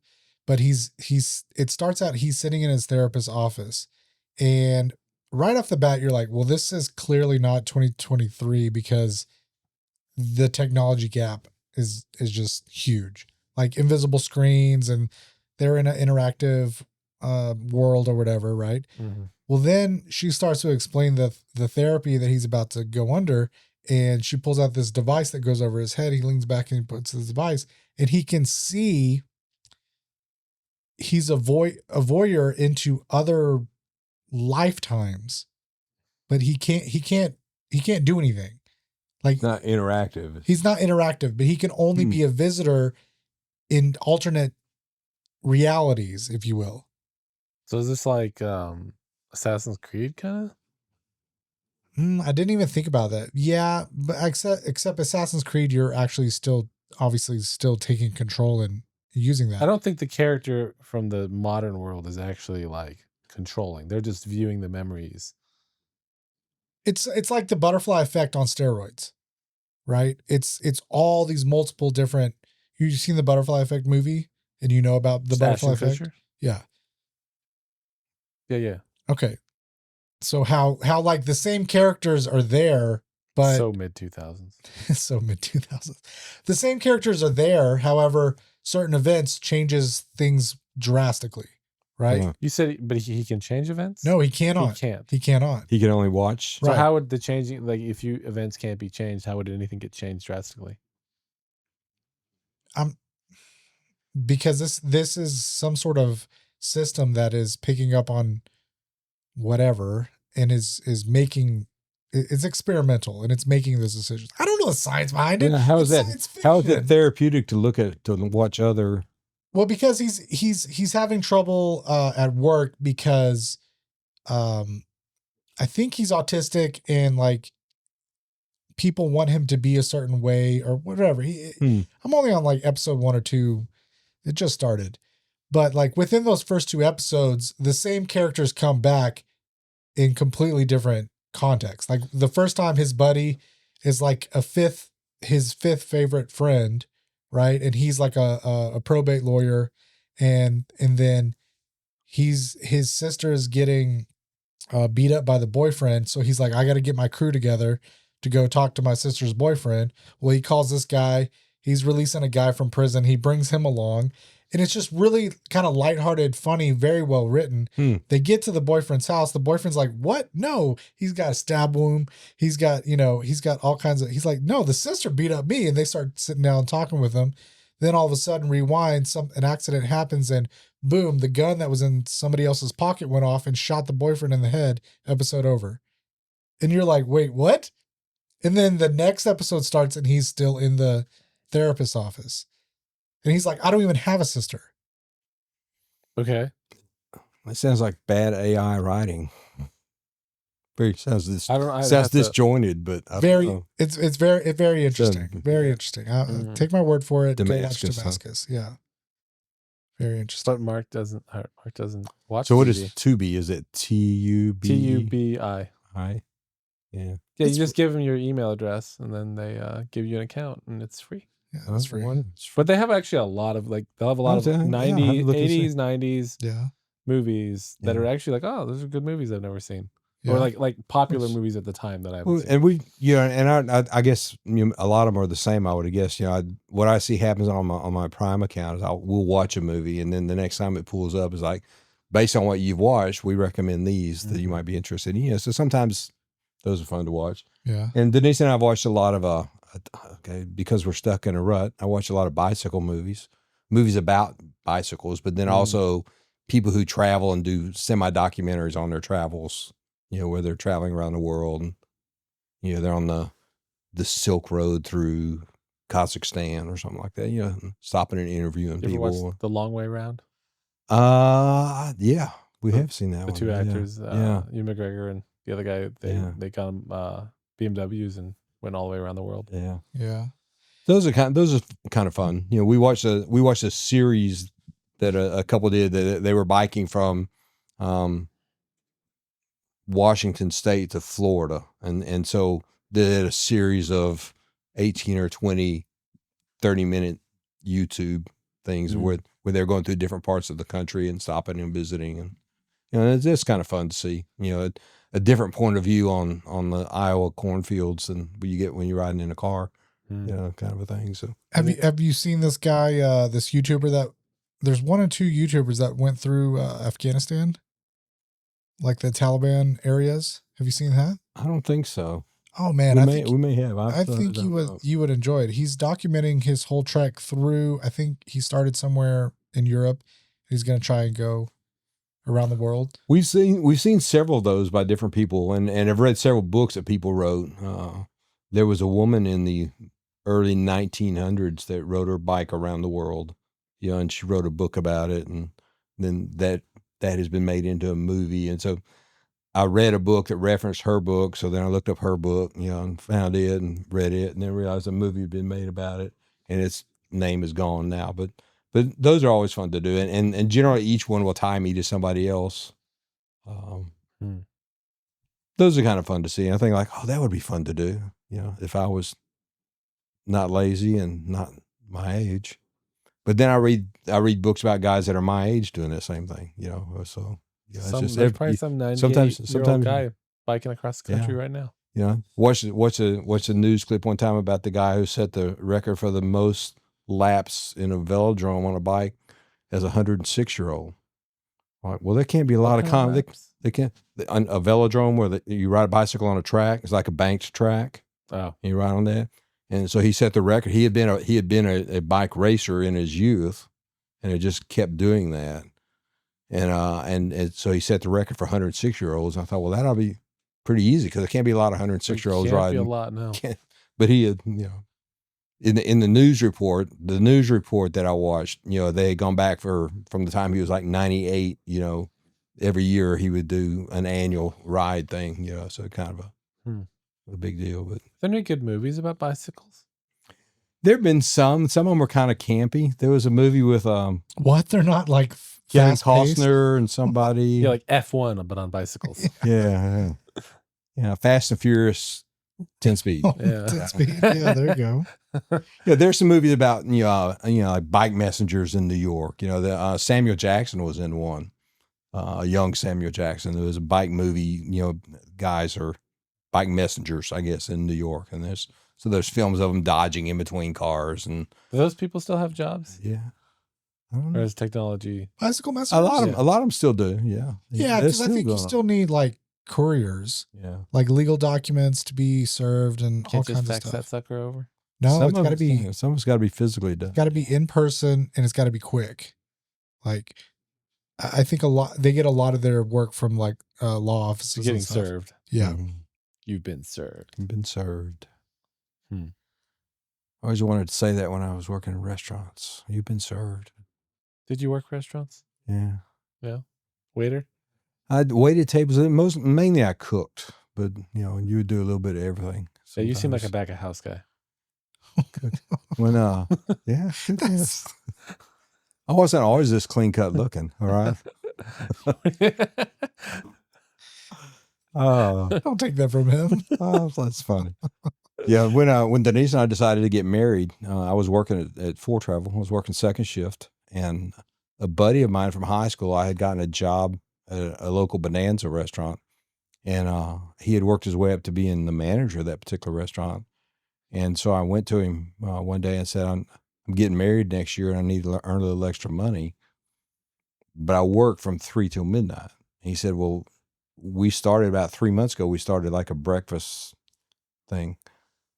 But it starts out, he's sitting in his therapist's office, and right off the bat, you're like, well, this is clearly not 2023 because the technology gap is just huge, like invisible screens, and they're in an interactive world or whatever. Right. Mm-hmm. Well, then she starts to explain the therapy that he's about to go under, and she pulls out this device that goes over his head. He leans back and he puts this device, and he can see. He's a voyeur into other lifetimes, but he can't do anything. Like, not interactive. He's not interactive, but he can only be a visitor in alternate realities, if you will. So is this like Assassin's Creed kind of? I didn't even think about that. Yeah, but except Assassin's Creed, you're actually obviously still taking control and using that. I don't think the character from the modern world is actually like controlling. They're just viewing the memories. It's like the butterfly effect on steroids, right? It's all these multiple different. You've seen the butterfly effect movie, and you know about the butterfly effect. Yeah. Yeah. Okay. So how like the same characters are there, but so mid 2000s. So mid 2000s. The same characters are there, however, certain events changes things drastically, right? Yeah. You said, but he can change events? No, he cannot. He cannot. He can only watch. So how would the changing, like if events can't be changed, how would anything get changed drastically? Because this is some sort of system that is picking up on whatever and is making. It's experimental and it's making those decisions. I don't know the science behind it. Yeah, how is it therapeutic to watch other? Well, because he's having trouble at work because I think he's autistic and like people want him to be a certain way or whatever. I'm only on like episode 1 or 2. It just started. But like within those first 2 episodes, the same characters come back in completely different context. Like the first time his buddy is like his fifth favorite friend, right? And he's like a probate lawyer, and then his sister is getting beat up by the boyfriend, so he's like, I got to get my crew together to go talk to my sister's boyfriend. Well, he calls this guy. He's releasing a guy from prison. He brings him along. And it's just really kind of lighthearted, funny, very well written. They get to the boyfriend's house. The boyfriend's like, what? No, he's got a stab wound. He's got all kinds of, he's like, no, the sister beat up me. And they start sitting down and talking with him. Then all of a sudden rewind, an accident happens and boom, the gun that was in somebody else's pocket went off and shot the boyfriend in the head. Episode over. And you're like, wait, what? And then the next episode starts and he's still in the therapist's office. And he's like, I don't even have a sister. Okay. It sounds like bad AI writing. Sounds disjointed, but it's very interesting. Very interesting. Take my word for it. Damascus. Yeah. Very interesting. But Mark doesn't watch. So what is Tubi? Is it Tubi? Tubi. Yeah. Yeah, you just give them your email address and then they give you an account and it's free. Yeah, that's free. But they have actually a lot of they'll have a lot of 80s, 90s movies that are actually like, oh, those are good movies I've never seen. Yeah. Or like popular movies at the time that I haven't seen. And I guess a lot of them are the same. I would have guessed. What I see happens on my Prime account is we'll watch a movie, and then the next time it pulls up is like, based on what you've watched, we recommend these that you might be interested in. So sometimes those are fun to watch. Yeah. And Denise and I have watched a lot of, because we're stuck in a rut, I watch a lot of bicycle movies about bicycles, but then also people who travel and do semi-documentaries on their travels, where they're traveling around the world and, they're on the Silk Road through Kazakhstan or something like that, stopping and interviewing people. Ever watched The Long Way Round? Yeah, we have seen that the one. two actors, yeah. Ewan McGregor and the other guy, they got BMWs and went all the way around the world. Yeah. Yeah. Those are kind of fun. We watched a series that a couple did that they were biking from Washington State to Florida. And so they did a series of 18 or 20 30-minute YouTube things where they're going through different parts of the country and stopping and visiting. And it's kind of fun to see, a different point of view on the Iowa cornfields than you get when you're riding in a car, kind of a thing. So have you seen this guy, this YouTuber that there's one or two YouTubers that went through Afghanistan, like the Taliban areas? Have you seen that? I don't think so. Oh man, we may have. I think you would enjoy it. He's documenting his whole trek through. I think he started somewhere in Europe. He's going to try and go around the world. We've seen several of those by different people, and I've read several books that people wrote. There was a woman in the early 1900s that rode her bike around the world, and she wrote a book about it, and then that has been made into a movie. And so I read a book that referenced her book, so then I looked up her book, and found it and read it, and then realized a movie had been made about it, and its name is gone now. But those are always fun to do, and generally each one will tie me to somebody else. Those are kind of fun to see. And I think like, oh, that would be fun to do, if I was not lazy and not my age. But then I read books about guys that are my age doing the same thing, so. Yeah, there's probably some 98-year-old guy biking across the country right now. Watch a news clip one time about the guy who set the record for the most laps in a velodrome on a bike as a 106-year-old. Like, well, there can't be a lot of they can't a velodrome where you ride a bicycle on a track. It's like a banked track. Oh, and you ride on that, and so he set the record. He had been a bike racer in his youth, and it just kept doing that. And so he set the record for 106-year-olds. I thought, well, that'll be pretty easy because there can't be a lot of 106-year-olds riding. Can't be a lot, no. But he had, in the news report that I watched, they had gone back from the time he was like 98. Every year he would do an annual ride thing. So kind of a big deal. But are there any good movies about bicycles? There have been some. Some of them were kind of campy. There was a movie with what? They're not like Kevin Costner and somebody. Yeah, like F1, but on bicycles. Yeah. Fast and Furious 10 speed. Oh, yeah. 10 speed. Yeah, there you go. Yeah, there's some movies about like bike messengers in New York. Samuel Jackson was in one. A young Samuel Jackson. There was a bike movie. Guys are bike messengers, I guess, in New York, and there's films of them dodging in between cars. And do those people still have jobs? Yeah. Or is technology bicycle messengers? A lot of them still do. Yeah. Yeah, because I think you still need like couriers. Yeah. Like legal documents to be served and Can't all just kinds of fax stuff. that sucker over? No, it's got to be. Some of it's got to be physically done. It's got to be in person, and it's got to be quick. Like, I think they get a lot of their work from like law offices. Getting served. Yeah. You've been served. You've been served. I always wanted to say that when I was working in restaurants. You've been served. Did you work restaurants? Yeah. Yeah. Waiter? I waited tables. Mainly I cooked, but you would do a little bit of everything. Sometimes. Yeah, you seem like a back of house guy. When yeah. I wasn't always this clean cut looking. All right. Don't take that from him. That's funny. Yeah, when Denise and I decided to get married, I was working at Fore Travel. I was working second shift, and a buddy of mine from high school, I had gotten a job at a local Bonanza restaurant, and he had worked his way up to being the manager of that particular restaurant. And so I went to him one day and said, I'm getting married next year, and I need to earn a little extra money. but I worked from 3 till midnight. And he said, well, we started about 3 months ago. We started like a breakfast thing.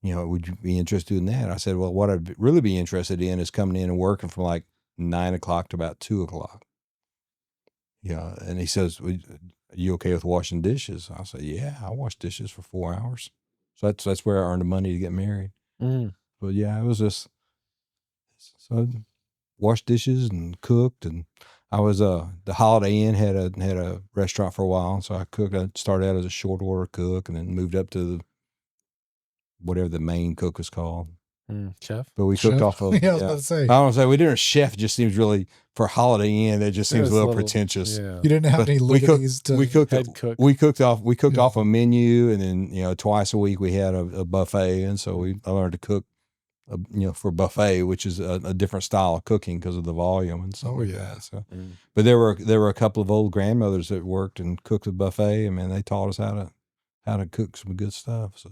Would you be interested in that? I said, well, what I'd really be interested in is coming in and working from like 9 o'clock to about 2 o'clock. Yeah. And he says, are you okay with washing dishes? I said, yeah, I wash dishes for 4 hours. So that's where I earned the money to get married. But yeah, it was just, so washed dishes and cooked. And I was, the Holiday Inn had a restaurant for a while. So I cooked. I started out as a short order cook and then moved up to whatever the main cook was called. Chef. But we cooked off of. Yeah, I was about to say. I don't say we didn't. Chef just seems really for Holiday Inn. It just seems a little pretentious. Yeah. You didn't have any liberties to. We cooked off a menu, and then twice a week we had a buffet, and so I learned to cook. For buffet, which is a different style of cooking because of the volume and stuff like that. So, but there were a couple of old grandmothers that worked and cooked the buffet, and man, they taught us how to cook some good stuff. So,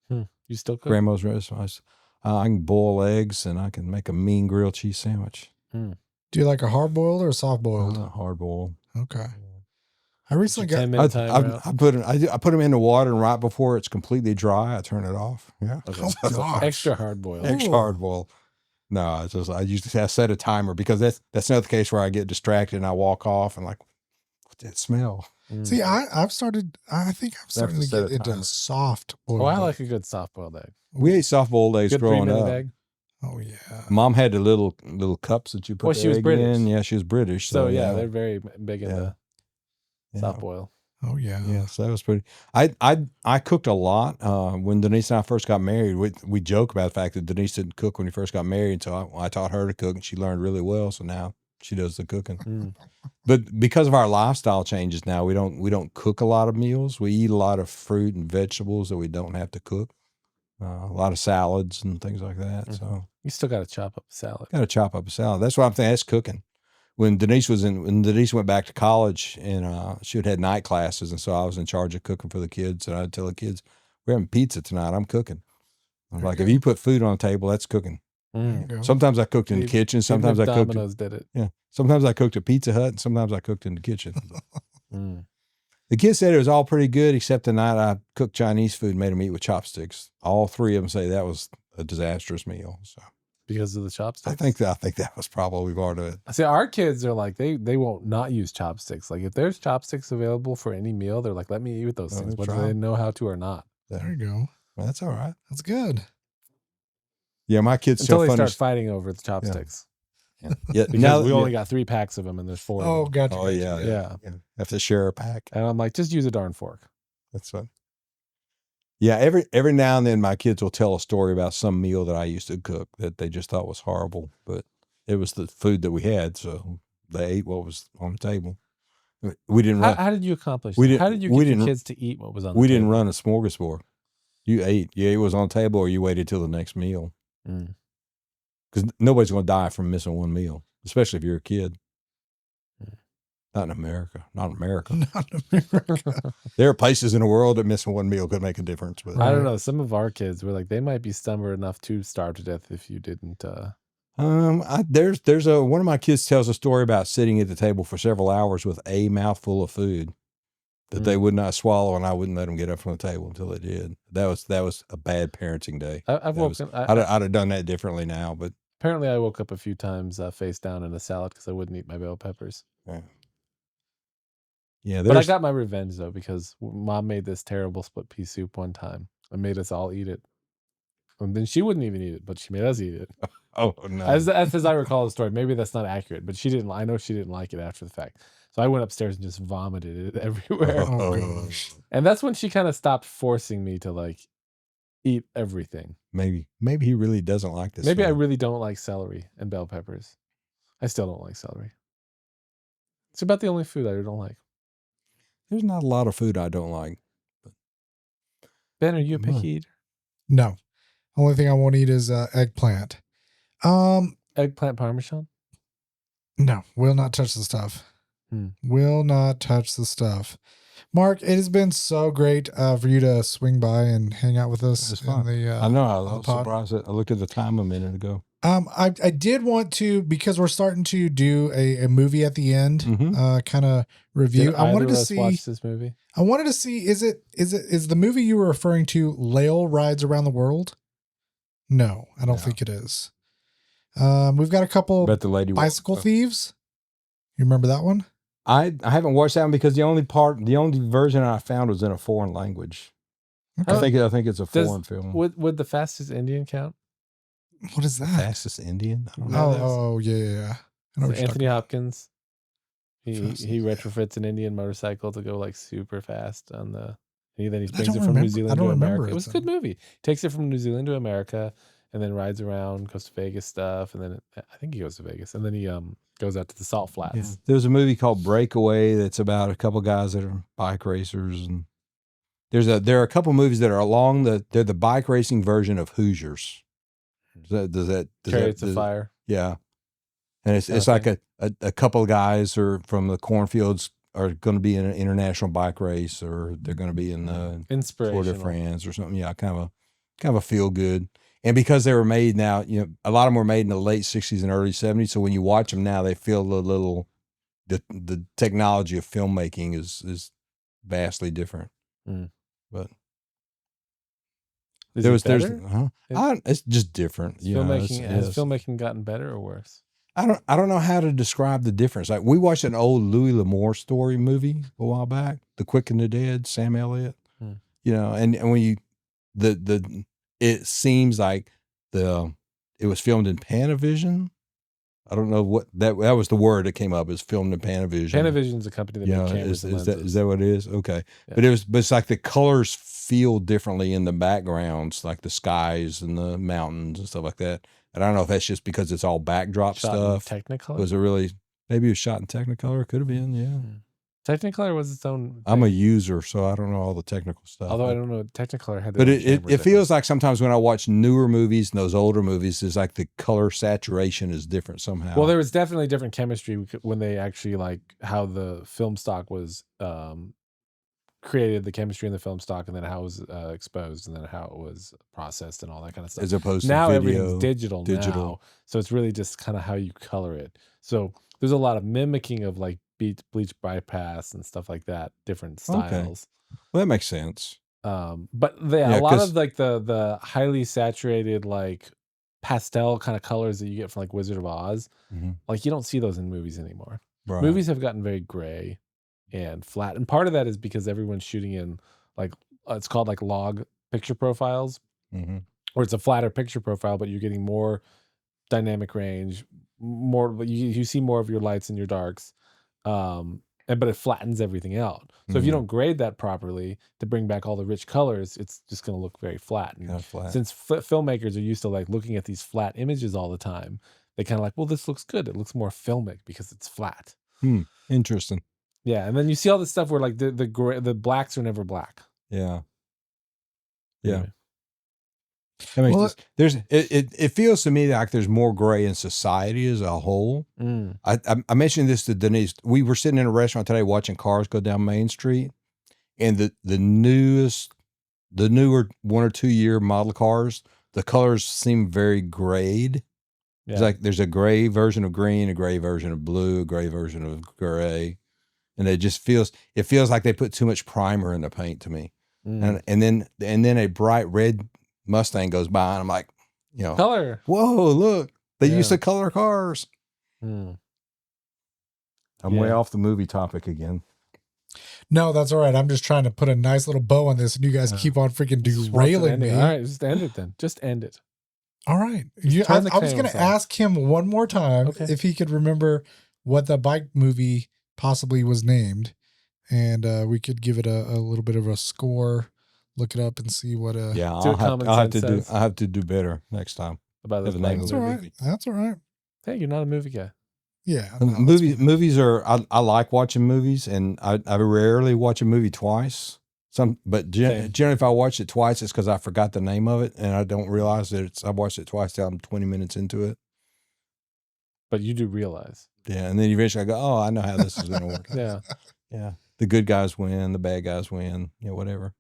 you still cook? Grandma's restaurants. I can boil eggs and I can make a mean grilled cheese sandwich. Do you like a hard boiled or a soft boiled? Hard boiled. Okay. I recently got 10-minute timer. I put them in the water, and right before it's completely dry, I turn it off. Yeah. Okay. Oh, gosh. Extra hard boiled. Extra hard boiled. No, it's just I usually set a timer because that's another case where I get distracted and I walk off and like, what's that smell? See, I think I'm starting to get into soft boiled. Oh, I like a good soft boiled egg. We ate soft boiled eggs Good growing 3-minute up. egg. Oh yeah. Mom had the little cups that you put the she was egg British. in. Yeah, she was British. So yeah, they're very big in the Yeah. soft boil. Oh yeah. Yeah, so that was pretty. I cooked a lot when Denise and I first got married. We joke about the fact that Denise didn't cook when we first got married, so I taught her to cook, and she learned really well. So now she does the cooking. But because of our lifestyle changes now, we don't cook a lot of meals. We eat a lot of fruit and vegetables that we don't have to cook. A lot of salads and things like that. So you still got to chop up a salad. Got to chop up a salad. That's what I'm thinking. That's cooking. When Denise went back to college and she had night classes, and so I was in charge of cooking for the kids, and I'd tell the kids, "We're having pizza tonight. I'm cooking." I'm like, if you put food on the table, that's cooking. Sometimes I cooked in the kitchen. Sometimes I cooked. Domino's did it. Yeah. Sometimes I cooked at Pizza Hut, and sometimes I cooked in the kitchen. The kids said it was all pretty good, except the night I cooked Chinese food and made them eat with chopsticks. All three of them say that was a disastrous meal. So. Because of the chopsticks? I think that was probably part of it. See, our kids are like, they won't not use chopsticks. Like if there's chopsticks available for any meal, they're like, let me eat with those things, whether they know how to or not. There you go. Well, that's all right. That's good. Yeah, my kids until they start fighting over the chopsticks. Yeah. Because we only got 3 packs of them and there's 4 of them. Oh, gotcha. Oh, yeah. Have to share a pack. And I'm like, just use a darn fork. That's fun. Yeah, every now and then my kids will tell a story about some meal that I used to cook that they just thought was horrible, but it was the food that we had, so they ate what was on the table. We didn't run. How did you accomplish that? How did you get your kids to eat what was on the table? We didn't run a smorgasbord. You ate. You ate what was on the table, or you waited till the next meal. Because nobody's going to die from missing one meal, especially if you're a kid. Not in America. Not in America. Not in America. There are places in the world that missing one meal could make a difference. But I don't know. Some of our kids were like, they might be stubborn enough to starve to death if you didn't. There's one of my kids tells a story about sitting at the table for several hours with a mouthful of food that they would not swallow, and I wouldn't let them get up from the table until they did. That was a bad parenting day. I'd have done that differently now, but apparently I woke up a few times face down in a salad because I wouldn't eat my bell peppers. Yeah, but I got my revenge though, because Mom made this terrible split pea soup one time and made us all eat it. And then she wouldn't even eat it, but she made us eat it. Oh no! As I recall the story, maybe that's not accurate, but she didn't. I know she didn't like it after the fact. So I went upstairs and just vomited it everywhere. Oh gosh! And that's when she kind of stopped forcing me to like eat everything. Maybe he really doesn't like this. Maybe I really don't like celery and bell peppers. I still don't like celery. It's about the only food I don't like. There's not a lot of food I don't like. But... Ben, are you a picky eater? No. Only thing I won't eat is eggplant. Eggplant parmesan? No, will not touch the stuff. Will not touch the stuff. Mark, it has been so great for you to swing by and hang out with us. I know. I was surprised that I looked at the time a minute ago. I did want to, because we're starting to do a movie at the end, kind of review. I wanted to see. Watch this movie. I wanted to see, is the movie you were referring to Lael Rides Around the World? No, I don't think it is. We've got a couple bicycle thieves. You remember that one? I haven't watched that one because the only version I found was in a foreign language. Okay. I think it's a foreign film. Would The Fastest Indian count? What is that? Fastest Indian? I don't know. Yeah. So Anthony Hopkins. He retrofits an Indian motorcycle to go like super fast on the. And then he brings it from New Zealand to America. It was a good movie. He takes it from New Zealand to America, and then rides around, goes to Vegas stuff, and then I think he goes to Vegas, and then he goes out to the Salt Flats. Yeah. There was a movie called Breakaway that's about a couple guys that are bike racers, and there are a couple movies that are they're the bike racing version of Hoosiers. Chariots of Fire. Yeah. And it's like a couple of guys are from the cornfields are going to be in an international bike race, or they're going to be in the Tour de France or something. Yeah, kind of a feel good. And because they were made now, a lot of them were made in the late 60s and early 70s. So when you watch them now, they feel a little, the technology of filmmaking is vastly different. But it's just different. Has filmmaking gotten better or worse? I don't know how to describe the difference. Like, we watched an old Louis L'Amour story movie a while back, The Quick and the Dead, Sam Elliott. And when it seems like it was filmed in Panavision. I don't know what that was the word that came up. Is filmed in Panavision. Panavision's a company that makes cameras and lenses. Is that what it is? Okay, yeah. But it's like the colors feel differently in the backgrounds, like the skies and the mountains and stuff like that. And I don't know if that's just because it's all backdrop stuff. Technicolor? Was it really? Maybe it was shot in Technicolor. Could have been. Yeah. Technicolor was its own thing. I'm a user, so I don't know all the technical stuff. Although I don't know, Technicolor had. But it feels like sometimes when I watch newer movies and those older movies, it's like the color saturation is different somehow. Well, there was definitely different chemistry when they actually, like, how the film stock was created, the chemistry in the film stock, and then how it was exposed, and then how it was processed, and all that kind of stuff. As opposed to now video, everything's digital now, so it's really just kind of how you color it. So there's a lot of mimicking of like bleach bypass and stuff like that, different styles. Okay. Well, that makes sense. But a lot of like the highly saturated, like pastel kind of colors that you get from like Wizard of Oz, like you don't see those in movies anymore. Right. Movies have gotten very gray and flat, and part of that is because everyone's shooting in like it's called like log picture profiles, where it's a flatter picture profile, but you're getting more dynamic range, more you see more of your lights and your darks, but it flattens everything out. So if you don't grade that properly to bring back all the rich colors, it's just going to look very flat. And since filmmakers are used to like looking at these flat images all the time, they kind of like, well, this looks good. It looks more filmic because it's flat. Interesting. Yeah, and then you see all this stuff where like the blacks are never black. Yeah. Yeah. Anyway. It feels to me like there's more gray in society as a whole. I mentioned this to Denise. We were sitting in a restaurant today watching cars go down Main Street, and the newer 1 or 2 year model cars, the colors seem very grayed. Yeah. It's like there's a gray version of green, a gray version of blue, a gray version of gray, and it feels like they put too much primer in the paint to me. And then a bright red Mustang goes by, and I'm like, color. Whoa, look, they used to color cars. I'm way off the movie topic again. No, that's all right. I'm just trying to put a nice little bow on this, and you guys keep on freaking derailing me. All right, just end it then. Just end it. All right. I was going to ask him one more time if he could remember what the bike movie possibly was named, and we could give it a little bit of a score. Look it up and see what. I'll have to do better next time. About the name of the movie. That's all right. Hey, you're not a movie guy. Yeah, movies are. I like watching movies, and I rarely watch a movie twice. But generally, if I watch it twice, it's because I forgot the name of it, and I don't realize that I watched it twice till I'm 20 minutes into it. But you do realize. Yeah, and then eventually I go, oh, I know how this is going to work. Yeah. The good guys win, the bad guys win, whatever.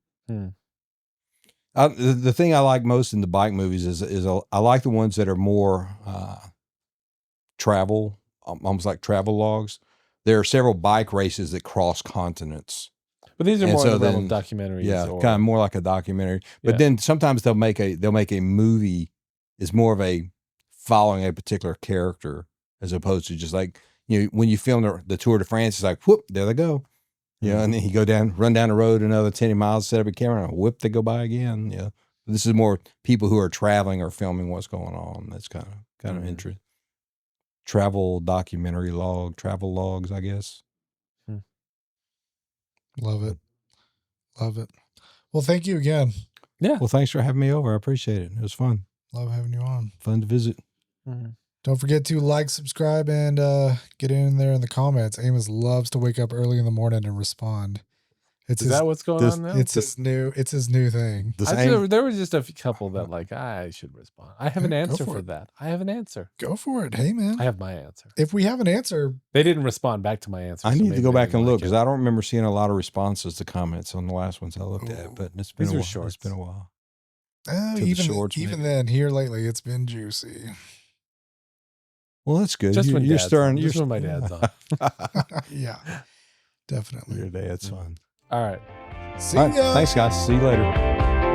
The thing I like most in the bike movies is I like the ones that are more travel, almost like travel logs. There are several bike races that cross continents. But these are more in the realm of documentaries. Yeah, kind of more like a documentary. But then sometimes they'll make a movie. It's more of a following a particular character as opposed to just like, when you film the Tour de France, it's like, whoop, there they go. And then you run down the road another 10 miles, set up a camera, and whoop, they go by again. Yeah. This is more people who are traveling or filming what's going on. That's kind of interesting. Travel documentary travel logs, I guess. Love it. Love it. Well, thank you again. Yeah. Well, thanks for having me over. I appreciate it. It was fun. Love having you on. Fun to visit. Don't forget to like, subscribe, and get in there in the comments. Amos loves to wake up early in the morning and respond. Is that what's going on now? It's his new thing. There was just a couple that like, I should respond. I have an answer for that. I have an answer. Go for it. Hey, man. I have my answer. If we have an answer. They didn't respond back to my answer. I need to go back and look because I don't remember seeing a lot of responses to comments on the last ones I looked at, but it's been a while. It's been a while. Even then, here lately, it's been juicy. Well, that's good. Just you're starting. Just when my dad's on. Yeah, definitely. Your dad's fun. All right. See ya. Thanks, guys. See you later.